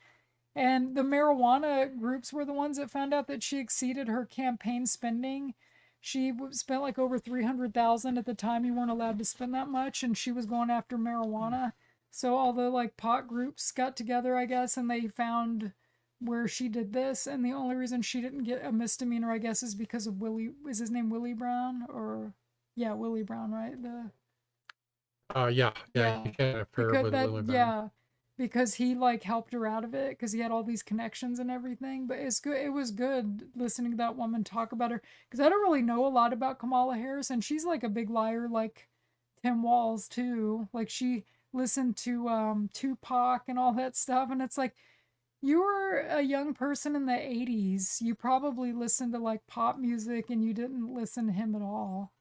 And the marijuana groups were the ones that found out that she exceeded her campaign spending. She spent like over $300,000 at the time. You weren't allowed to spend that much, and she was going after marijuana. So all the like pot groups got together, I guess, and they found where she did this. And the only reason she didn't get a misdemeanor, I guess, is because of is his name Willie Brown? Or yeah, Willie Brown, right? Yeah. You can't appear with Willie Brown. Yeah. Because he like helped her out of it because he had all these connections and everything. But it's good. It was good listening to that woman talk about her, because I don't really know a lot about Kamala Harris, and she's like a big liar, like Tim Walz too. Like, she listened to Tupac and all that stuff, and it's like, you were a young person in the 80s. You probably listened to like pop music, and you didn't listen to him at all.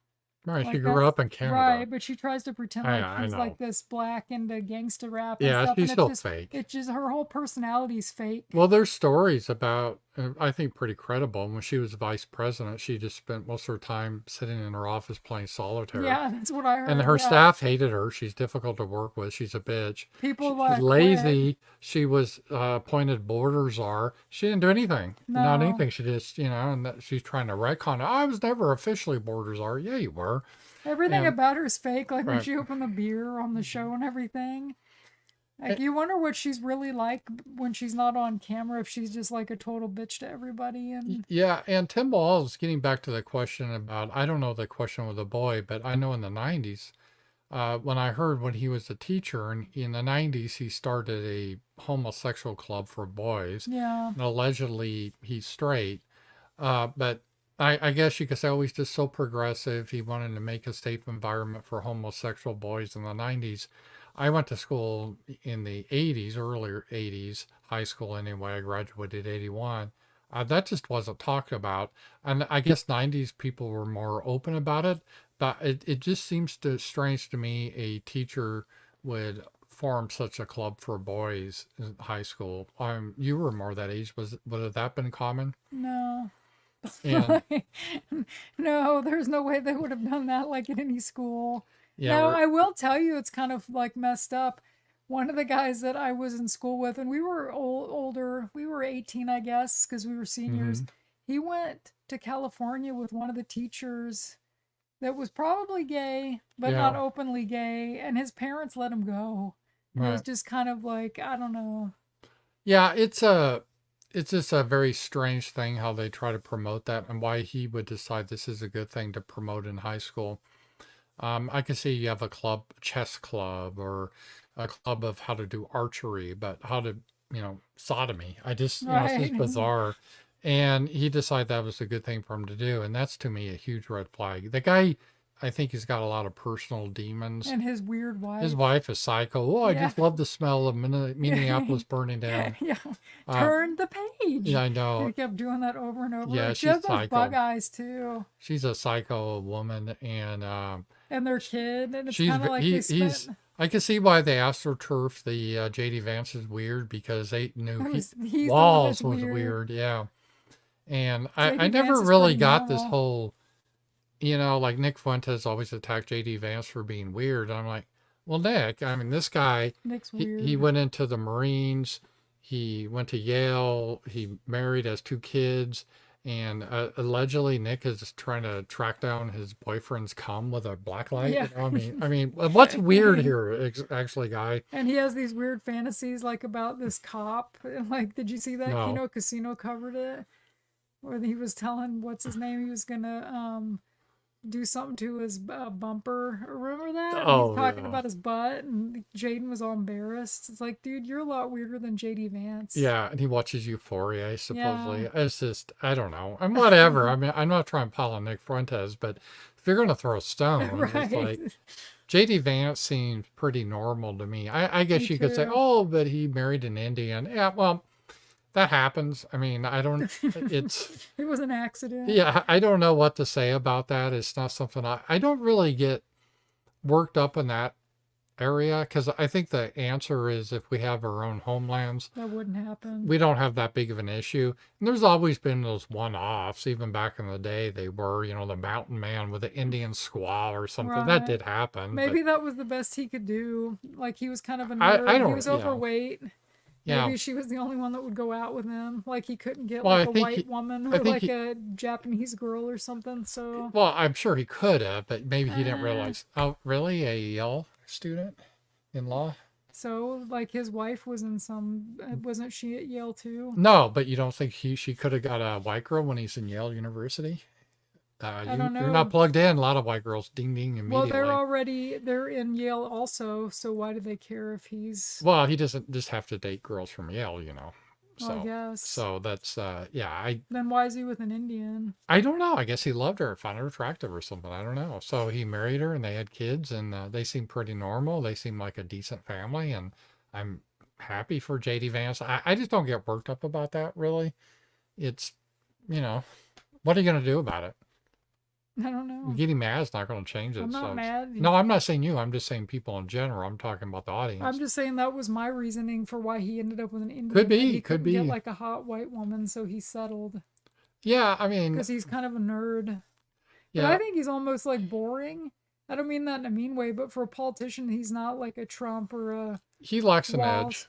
Right, like she grew up in Canada. Right, but she tries to pretend like he's know. like this black into gangsta rap and Yeah, stuff. she's and still fake. It's just her whole personality's fake. Well, there's stories about I think pretty credible. When she was vice president, she just spent most of her time sitting in her office playing solitaire. Yeah, that's what I heard. And her Yeah. staff hated her. She's difficult to work with. She's a bitch. People She's quit. lazy. She was appointed border czar. She didn't do anything. Not No. anything. She just, and that she's trying to retcon. I was never officially border czar. Yeah, you were. Everything And- about her is fake. Like when Right. she opened the beer on the show and everything. Like It- you wonder what she's really like when she's not on camera. If she's just like a total bitch to everybody. And Yeah, and Tim Balls, getting back to the question about, I don't know the question with the boy, but I know in the 90s, when I heard when he was a teacher, and in the 90s, he started a homosexual club for boys. yeah, And allegedly, he's straight. But I guess you could say, oh, he's just so progressive. He wanted to make a safe environment for homosexual boys in the 90s. I went to school in the 80s, earlier 80s, high school anyway. I graduated 81. That just wasn't talked about. And I guess 90s people were more open about it. But it just seems strange to me a teacher would form such a club for boys in high school. You were more that age. Would have that been common? no. And No, there's no way they would have done that like at any school. yeah, Now, we're- I will tell you, it's kind of like messed up. One of the guys that I was in school with, and we were older, we were 18, I guess, because we were seniors. He went to California with one of the teachers that was probably gay, but not Yeah. openly gay, and his parents let him go. And it was right. just kind of like, I don't know. Yeah, it's just a very strange thing how they try to promote that and why he would decide this is a good thing to promote in high school. I can see you have a club, chess club, or a club of how to do archery, but how to, sodomy. I just, it's just Right. bizarre. And he decided that was a good thing for him to do. And that's to me a huge red flag. The guy, I think he's got a lot of personal demons. And his weird wife. His wife is psycho. Oh, I Yeah. just love the smell of Minneapolis burning down. Yeah. Uh, Turn the page. Yeah, I know. He kept doing that over and over. Yeah, She has she's those bug psycho. eyes too. She's a psycho woman, and And their kid. And it's she's kind of like they spent. I can see why they astroturfed the JD Vance is weird because they knew He's the one Walls that's was weird. weird, yeah. And JD I never Vance is really pretty got this normal. whole, like Nick Fuentes always attacked JD Vance for being weird. I'm like, well, Nick, I mean, this guy, Nick's he weird. went into the Marines, he went to Yale, he married, has 2 kids, and allegedly Nick is trying to track down his boyfriend's cum with a blacklight. Yeah. I mean, what's weird here, actually, guy? And he has these weird fantasies like about this cop. And like, did you see that? No. Kino Casino covered it. Where he was telling what's his name, he was gonna do something to his bumper. Remember that? And Oh, he's talking yeah. about his butt, and Jaden was all embarrassed. It's like, dude, you're a lot weirder than JD Vance. Yeah, and he watches Euphoria, supposedly. Yeah. It's just, I don't know. And whatever. I mean, I'm not trying to pile on Nick Fuentes, but if you're going to throw a stone, it's Right. like, JD Vance seems pretty normal to me. I guess Me you could say, too. oh, but he married an Indian. Yeah, well, that happens. I mean, it's, It was an accident. yeah, I don't know what to say about that. It's not something I don't really get worked up in that area because I think the answer is if we have our own homelands, That wouldn't happen. we don't have that big of an issue. And there's always been those one-offs. Even back in the day, they were, the mountain man with the Indian squaw or something. That Right. did happen. Maybe but that was the best he could do. Like he was kind of a I nerd. don't- He was yeah. overweight. yeah, Maybe she was the only one that would go out with him. Like he couldn't get Well, like I a think white he- woman I or think like he- a Japanese girl or something. So well, I'm sure he could have, but maybe he didn't Uh. realize. Oh, really? A Yale student in law? like his wife was in some. Wasn't she at Yale too? No, but you don't think she could have got a white girl when he's in Yale University? I You're don't know. not plugged in. A lot of white girls, ding ding Well, immediately. they're in Yale also. So why do they care if he's? Well, he doesn't just have to date girls from Yale, Well, I So, guess. so that's yeah. Then why is he with an Indian? I don't know. I guess he loved her, found her attractive or something. I don't know. So he married her, and they had kids, and they seem pretty normal. They seem like a decent family, and I'm happy for JD Vance. I just don't get worked up about that. Really, it's what are you gonna do about it? I don't know. Getting mad is not going to change it. I'm not mad. No, I'm not saying you. I'm just saying people in general. I'm talking about the audience. I'm just saying that was my reasoning for why he ended up with an Indian. Could be, He could couldn't be. get like a hot white woman, so he settled. Yeah, I mean, Because he's kind of a nerd. But yeah, I think he's almost like boring. I don't mean that in a mean way, but for a politician, he's not like a Trump or a he lacks an Walls. edge.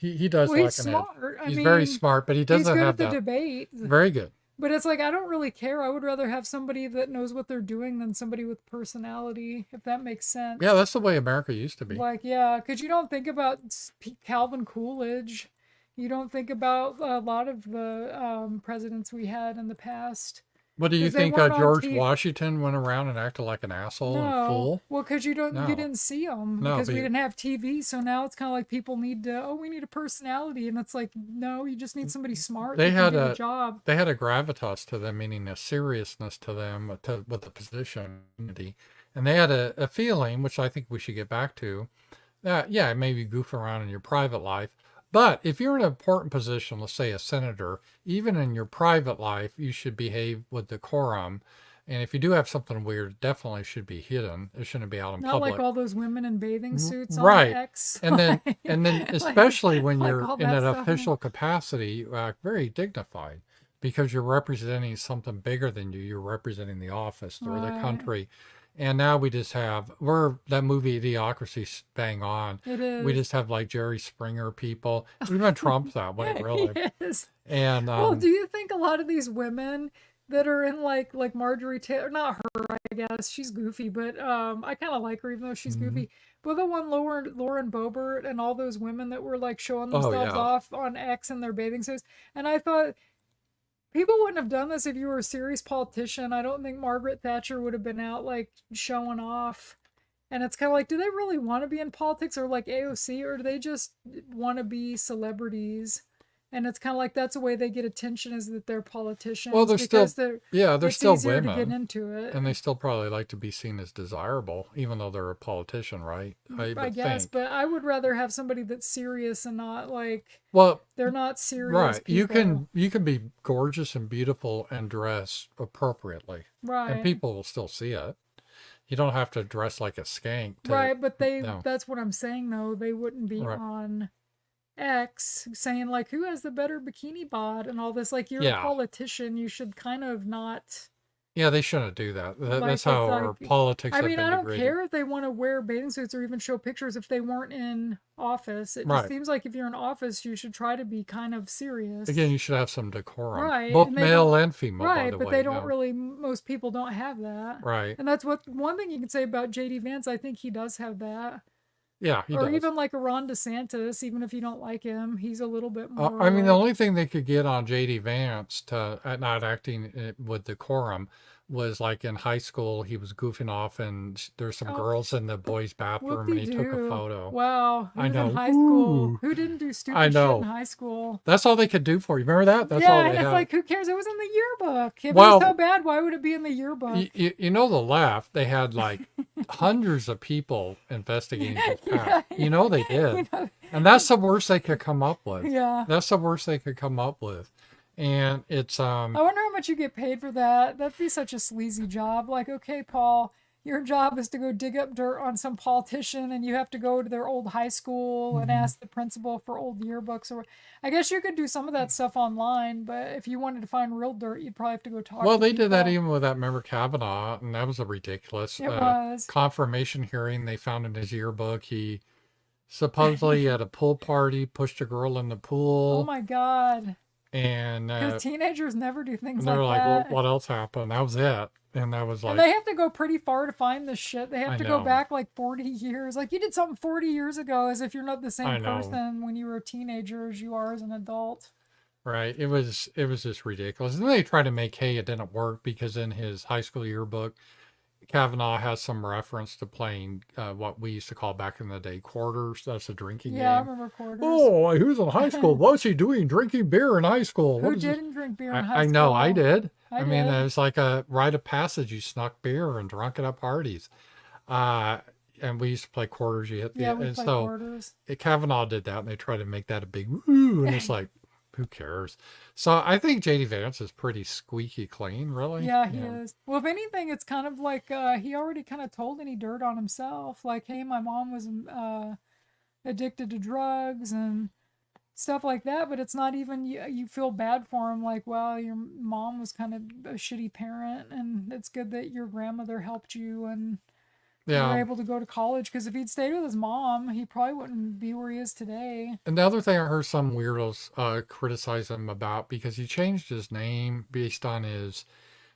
He does Well, lack he's an edge. smart. I He's mean, very smart, but he he's doesn't good have at the that. debate. Very good. But it's like I don't really care. I would rather have somebody that knows what they're doing than somebody with personality, if that makes sense. Yeah, that's the way America used to be. Like, yeah, because you don't think about Calvin Coolidge. You don't think about a lot of the presidents we had in the past. What do you 'Cause they think weren't on George TV. Washington went around and acted like an asshole and No, fool? well, because you No. didn't see them No, because we but- didn't have TV. So now it's kind of like people need to. Oh, we need a personality, and it's like no, you just need somebody smart. They that had can do a the job. They had a gravitas to them, meaning a seriousness to them with the position, and they had a feeling, which I think we should get back to, that yeah, maybe goof around in your private life, but if you're in an important position, let's say a senator, even in your private life, you should behave with decorum. And if you do have something weird, it definitely should be hidden. It shouldn't be out in Not public. like all those women in bathing suits on Right. X. And then, especially when like you're all in that an stuff. official capacity, you act very dignified because you're representing something bigger than you. You're representing the office or the Right. country. And now we just have, that movie Idiocracy's bang on. It is. We just have like Jerry Springer people. Even Trump's that way, really. Yes. And Well, do you think a lot of these women that are in like Marjorie Taylor, not her, I guess she's goofy, but I kind of like her even though she's Mm-hmm. goofy. But the one Lauren Boebert and all those women that were like showing Oh, themselves yeah. off on X in their bathing suits, and I thought people wouldn't have done this if you were a serious politician. I don't think Margaret Thatcher would have been out like showing off. And it's kind of like, do they really want to be in politics or like AOC, or do they just want to be celebrities? And it's kind of like that's the way they get attention is that they're politicians. Well, they're still, because they're they're it's still easier to get women. into it. And they still probably like to be seen as desirable, even though they're a politician, right? I would guess, think. but I would rather have somebody that's serious and not like Well, they're not serious. right. People. You can be gorgeous and beautiful and dress appropriately, Right. and people will still see it. You don't have to dress like a skank. Right, but no. that's what I'm saying though. They wouldn't be Right. on X saying like who has the better bikini bod and all this. Like you're Yeah. a politician, you should kind of not. Yeah, they shouldn't do that. Like, That's how it's our like- politics I have mean, been I don't degraded. care if they want to wear bathing suits or even show pictures if they weren't in office. It Right. just seems like if you're in office, you should try to be kind of serious. Again, you should have some decorum. Right, Both and they male don't- and female, by right, the but way. they don't no. really. Most people don't have that. Right. And that's one thing you can say about JD Vance. I think he does have that. Yeah, he or does. even like a Ron DeSantis, even if you don't like him, he's a little bit more. I mean, the like- only thing they could get on JD Vance to not acting with decorum was like in high school, he was goofing off, and there's some Oh. girls in the boys' bathroom, and he took a Whoop-de-doo. photo. Wow, who I was know. in high school? Ooh. Who didn't do stupid I shit know. in high school? That's all they could do for you. Remember that? That's yeah, all and they it's had. like, who cares? It was in the yearbook. If Well, it was so bad, why would it be in the yearbook? You know the left, they had like hundreds of people investigating his past. You know they did. You know, And that's the worst they could come up with. yeah. That's the worst they could come up with. And it's I wonder how much you get paid for that. That'd be such a sleazy job. Like, okay, Paul, your job is to go dig up dirt on some politician, and you have to go to their old high school and ask the principal for old yearbooks. Or I guess you could do some of that stuff online, but if you wanted to find real dirt, you'd probably have to go talk. well, to they did that people. even with that member Kavanaugh, and that was a ridiculous It was. confirmation hearing. They found in his yearbook he supposedly at a pool party pushed a girl in the pool, Oh my God. and Because teenagers never do things they're like like, well, that. what else happened? That was it. And that was like, And they have to go pretty far to find this shit. They have I to go know. back like 40 years. Like you did something 40 years ago as if you're not the I same know. person when you were a teenager as you are as an adult. right. It was just ridiculous. And they tried to make hay. It didn't work because in his high school yearbook, Kavanaugh has some reference to playing what we used to call back in the day quarters. That's a drinking Yeah, I game. remember quarters. Oh, he was in high school. What's he doing? Drinking beer in high school. Who What is this? didn't drink beer in high I school? know, I did. I I mean, did. it was like a rite of passage. You snuck beer and drunk it at parties. And we used to play quarters. You hit the, Yeah, we and played so quarters. Kavanaugh did that, and they tried to make that a big woo. And it's like, who cares? So I think JD Vance is pretty squeaky clean, really. Yeah, he is. Well, if anything, it's kind of like he already kind of told any dirt on himself. Like, hey, my mom was addicted to drugs and stuff like that, but it's not even you feel bad for him, like, well, your mom was kind of a shitty parent, and it's good that your grandmother helped you and you were Yeah. able to go to college, because if he'd stayed with his mom, he probably wouldn't be where he is today. And the other thing I heard some weirdos criticize him about, because he changed his name based on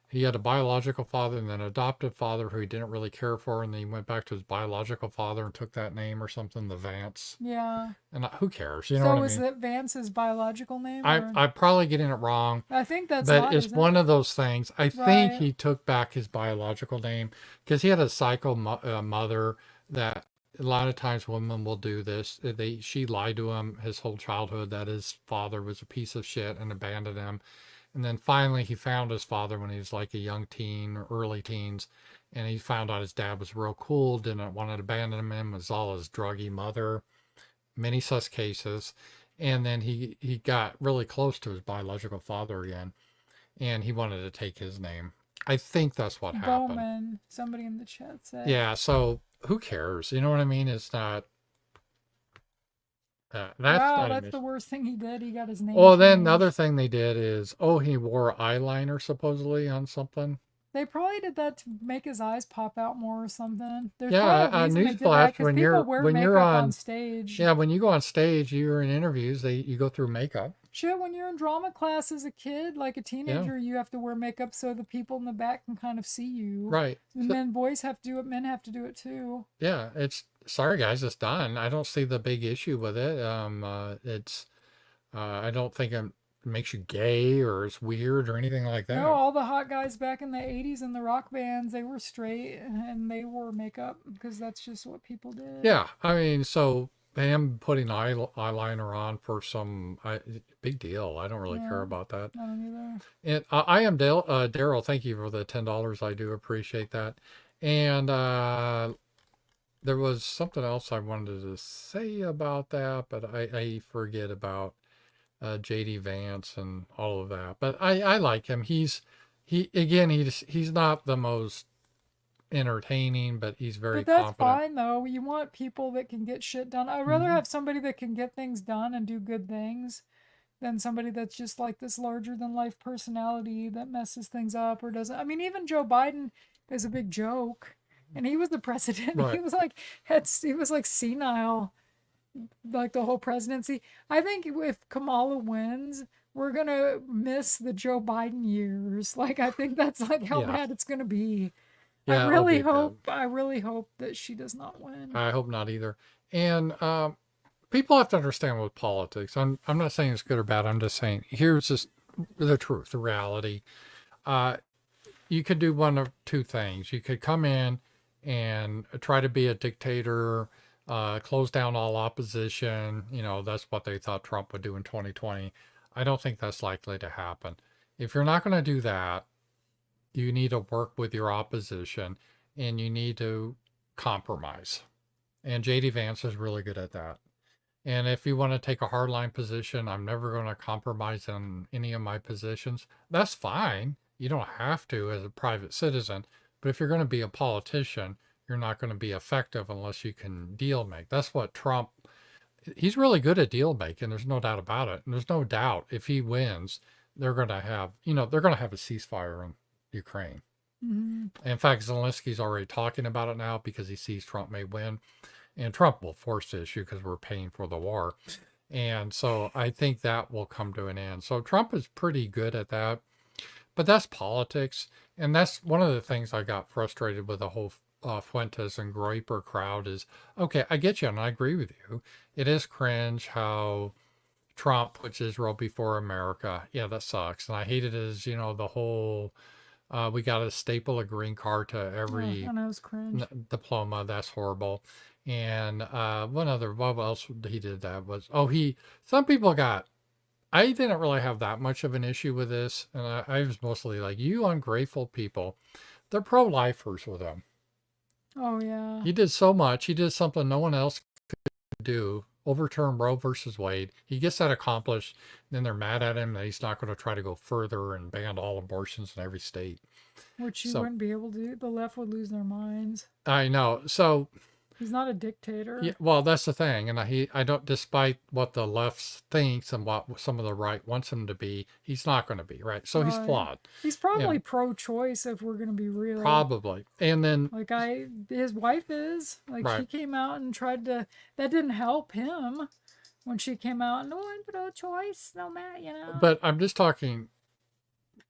he had a biological father and then an adoptive father who he didn't really care for, and then he went back to his biological father and took that name or something, the Vance. Yeah. And who cares? You know So what I is mean? that Vance's biological name? I'm probably getting it wrong, I think that's but not, it's isn't one it? of those things. I think Right. he took back his biological name because he had a psycho mother that a lot of times women will do this. She lied to him his whole childhood that his father was a piece of shit and abandoned him. And then finally he found his father when he was like a young teen or early teens. And he found out his dad was real cool, didn't want to abandon him, was all his druggy mother, many such cases. And then he got really close to his biological father again, and he wanted to take his name. I think that's what happened. Bowman, somebody in the chat said. Yeah, so who cares? You know what I mean? It's not. That's Wow, not an that's issue. the worst thing he did. He got his name Well, then changed. the other thing they did is, he wore eyeliner supposedly on something. They probably did that to make his eyes pop out more or something. There's Yeah, probably a reason they did that, newsflash, because when people wear you're makeup on on, stage. yeah, when you go on stage, you're in interviews, you go through makeup. Shit, when you're in drama class as a kid, like a teenager, you have to wear makeup so the people in the back can kind of see you. Right. And then boys have to do it, men have to do it too. Yeah, sorry guys, it's done. I don't see the big issue with it. I don't think it makes you gay or it's weird or anything like that. No, all the hot guys back in the 80s in the rock bands, they were straight and they wore makeup because that's just what people did. Yeah, I mean, so him putting eyeliner on for some big deal. I don't really care Yeah, about that. I don't either. And I am Daryl. Thank you for the $10. I do appreciate that. And there was something else I wanted to say about that, but I forget about JD Vance and all of that. But I like him. He's not the most entertaining, but he's very But that's competent. fine though. You want people that can get shit done. I'd rather have somebody that can get things done and do good things than somebody that's just like this larger than life personality that messes things up or doesn't. I mean, even Joe Biden is a big joke, and he was the president. Right. He was like senile, like the whole presidency. I think if Kamala wins, we're gonna miss the Joe Biden years. Like, I think that's like how Yeah. bad it's gonna be. Yeah, I it'll really be bad. hope that she does not win. I hope not either. And people have to understand with politics. I'm not saying it's good or bad. I'm just saying here's just the truth, the reality. You could do one of two things. You could come in and try to be a dictator, close down all opposition. You know, that's what they thought Trump would do in 2020. I don't think that's likely to happen. If you're not going to do that, you need to work with your opposition and you need to compromise. And JD Vance is really good at that. And if you want to take a hardline position, I'm never going to compromise on any of my positions. That's fine. You don't have to as a private citizen. But if you're going to be a politician, you're not going to be effective unless you can deal make. That's what Trump, he's really good at deal making. There's no doubt about it. And there's no doubt if he wins, they're going to have a ceasefire in Ukraine. Mm-hmm. In fact, Zelensky's already talking about it now because he sees Trump may win. And Trump will force the issue because we're paying for the war. And so I think that will come to an end. So Trump is pretty good at that. But that's politics. And that's one of the things I got frustrated with the whole Fuentes and Groiper crowd is, okay, I get you and I agree with you. It is cringe how Trump puts Israel before America. Yeah, that sucks. And I hate it as, the whole, we got to staple a green card to every I know, it's cringe. diploma. That's horrible. And what else he did that was, some people I didn't really have that much of an issue with this. And I was mostly like, you ungrateful people, they're pro-lifers with him. Oh yeah. He did so much. He did something no one else could do overturn Roe versus Wade. He gets that accomplished. Then they're mad at him that he's not going to try to go further and ban all abortions in every state. Which he So wouldn't be able to do. The left would lose their minds. I know. So He's not a dictator. yeah, well, that's the thing, and I don't, despite what the left thinks and what some of the right wants him to be, he's not going to be, right? So he's Right. flawed, He's probably pro-choice if we're gonna be real. probably. And then Like his wife is. Like she Right. came out and tried to. That didn't help him when she came out. No, I'm pro-choice. No matter, you know. But I'm just talking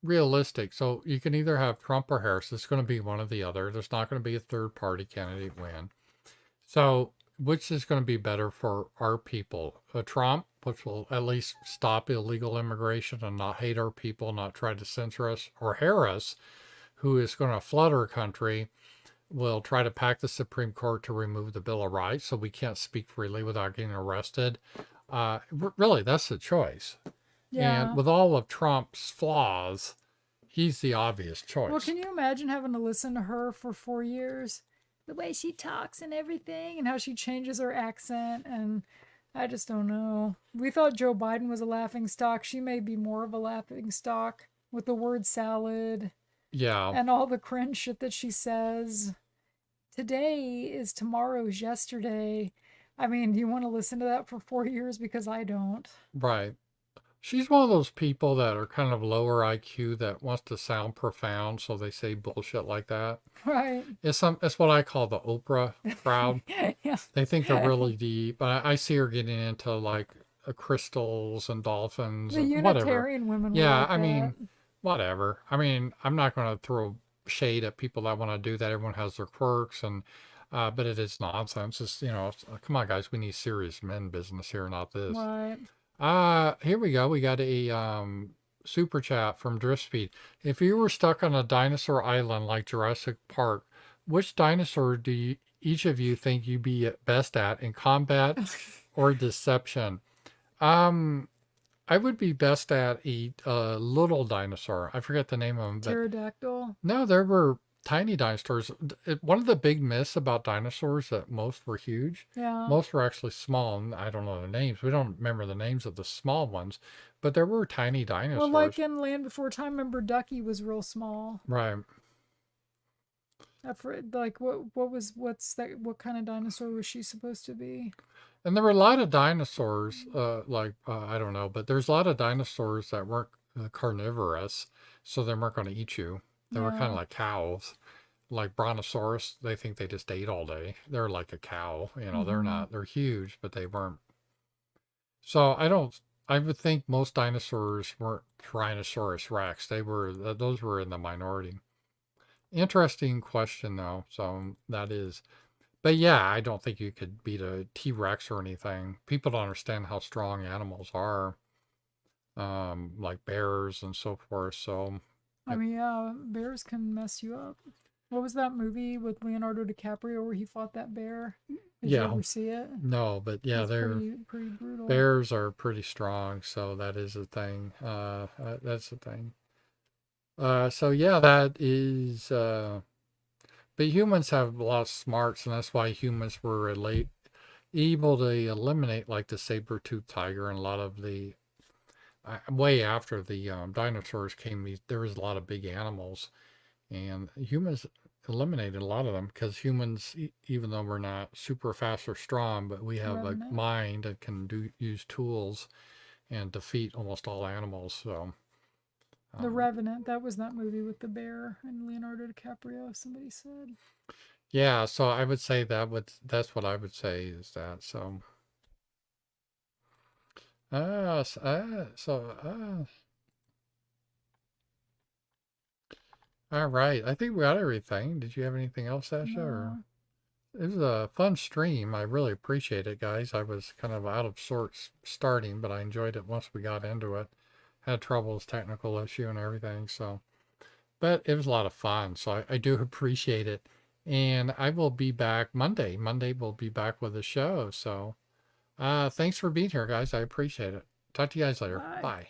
realistic. So you can either have Trump or Harris. It's going to be one or the other. There's not going to be a third party candidate win. So which is going to be better for our people? Trump, which will at least stop illegal immigration and not hate our people, not try to censor us, or Harris, who is going to flood our country, will try to pack the Supreme Court to remove the Bill of Rights so we can't speak freely without getting arrested. Really, that's the choice. Yeah. And with all of Trump's flaws, he's the obvious choice. Well, can you imagine having to listen to her for 4 years? The way she talks and everything, and how she changes her accent, and I just don't know. We thought Joe Biden was a laughing stock. She may be more of a laughing stock with the word salad Yeah. and all the cringe shit that she says. Today is tomorrow's yesterday. I mean, do you want to listen to that for 4 years? Because I don't. Right. She's one of those people that are kind of lower IQ that wants to sound profound, so they say bullshit like that. Right. It's what I call the Oprah crowd. Yeah. They think they're really deep, but I see her getting into like crystals and dolphins The and whatever. Unitarian women. Yeah, were like I mean, that. whatever. I mean, I'm not going to throw shade at people that want to do that. Everyone has their quirks, and but it is nonsense. It's come on, guys, we need serious men business here, not this. Right. Here we go. We got a super chat from Driftspeed. If you were stuck on a dinosaur island like Jurassic Park, which dinosaur do each of you think you'd be best at in combat or deception? I would be best at a little dinosaur. I forget the name of them. But Pterodactyl. no, there were tiny dinosaurs. One of the big myths about dinosaurs that most were huge. Yeah. Most were actually small, and I don't know the names. We don't remember the names of the small ones, but there were tiny dinosaurs. Well, like in Land Before Time, remember Ducky was real small. Right. Like what kind of dinosaur was she supposed to be? And there were a lot of dinosaurs, I don't know, but there's a lot of dinosaurs that weren't carnivorous, so they weren't going to eat you. They were kind of like cows. Like Brontosaurus, they think they just ate all day. They're like a cow, they're not, they're huge, but they weren't. So I would think most dinosaurs weren't Tyrannosaurus Rex. Those were in the minority. Interesting question though. So that is, but yeah, I don't think you could beat a T-Rex or anything. People don't understand how strong animals are, like bears and so forth. So I mean, yeah, bears can mess you up. What was that movie with Leonardo DiCaprio where he fought that bear? Did you ever see it? No, but yeah, That's they're pretty brutal. bears are pretty strong, so that is a thing. That's the thing. So yeah, that is. But humans have a lot of smarts, and that's why humans were able to eliminate like the saber-toothed tiger and a lot of the. Way after the dinosaurs came, there was a lot of big animals, and humans eliminated a lot of them because humans, even though we're not super fast or strong, but we have a mind and can use tools and defeat almost all animals. So The Revenant, that was that movie with the bear and Leonardo DiCaprio, somebody said. Yeah, so I would say that's what I would say is that. So all right. I think we got everything. Did you have anything else, Sasha? Or it was a fun stream. I really appreciate it, guys. I was kind of out of sorts starting, but I enjoyed it once we got into it. Had troubles, technical issue and everything. So, but it was a lot of fun. So I do appreciate it. And I will be back Monday. Monday we'll be back with a show. So thanks for being here, guys. I appreciate it. Talk to you guys later. Bye.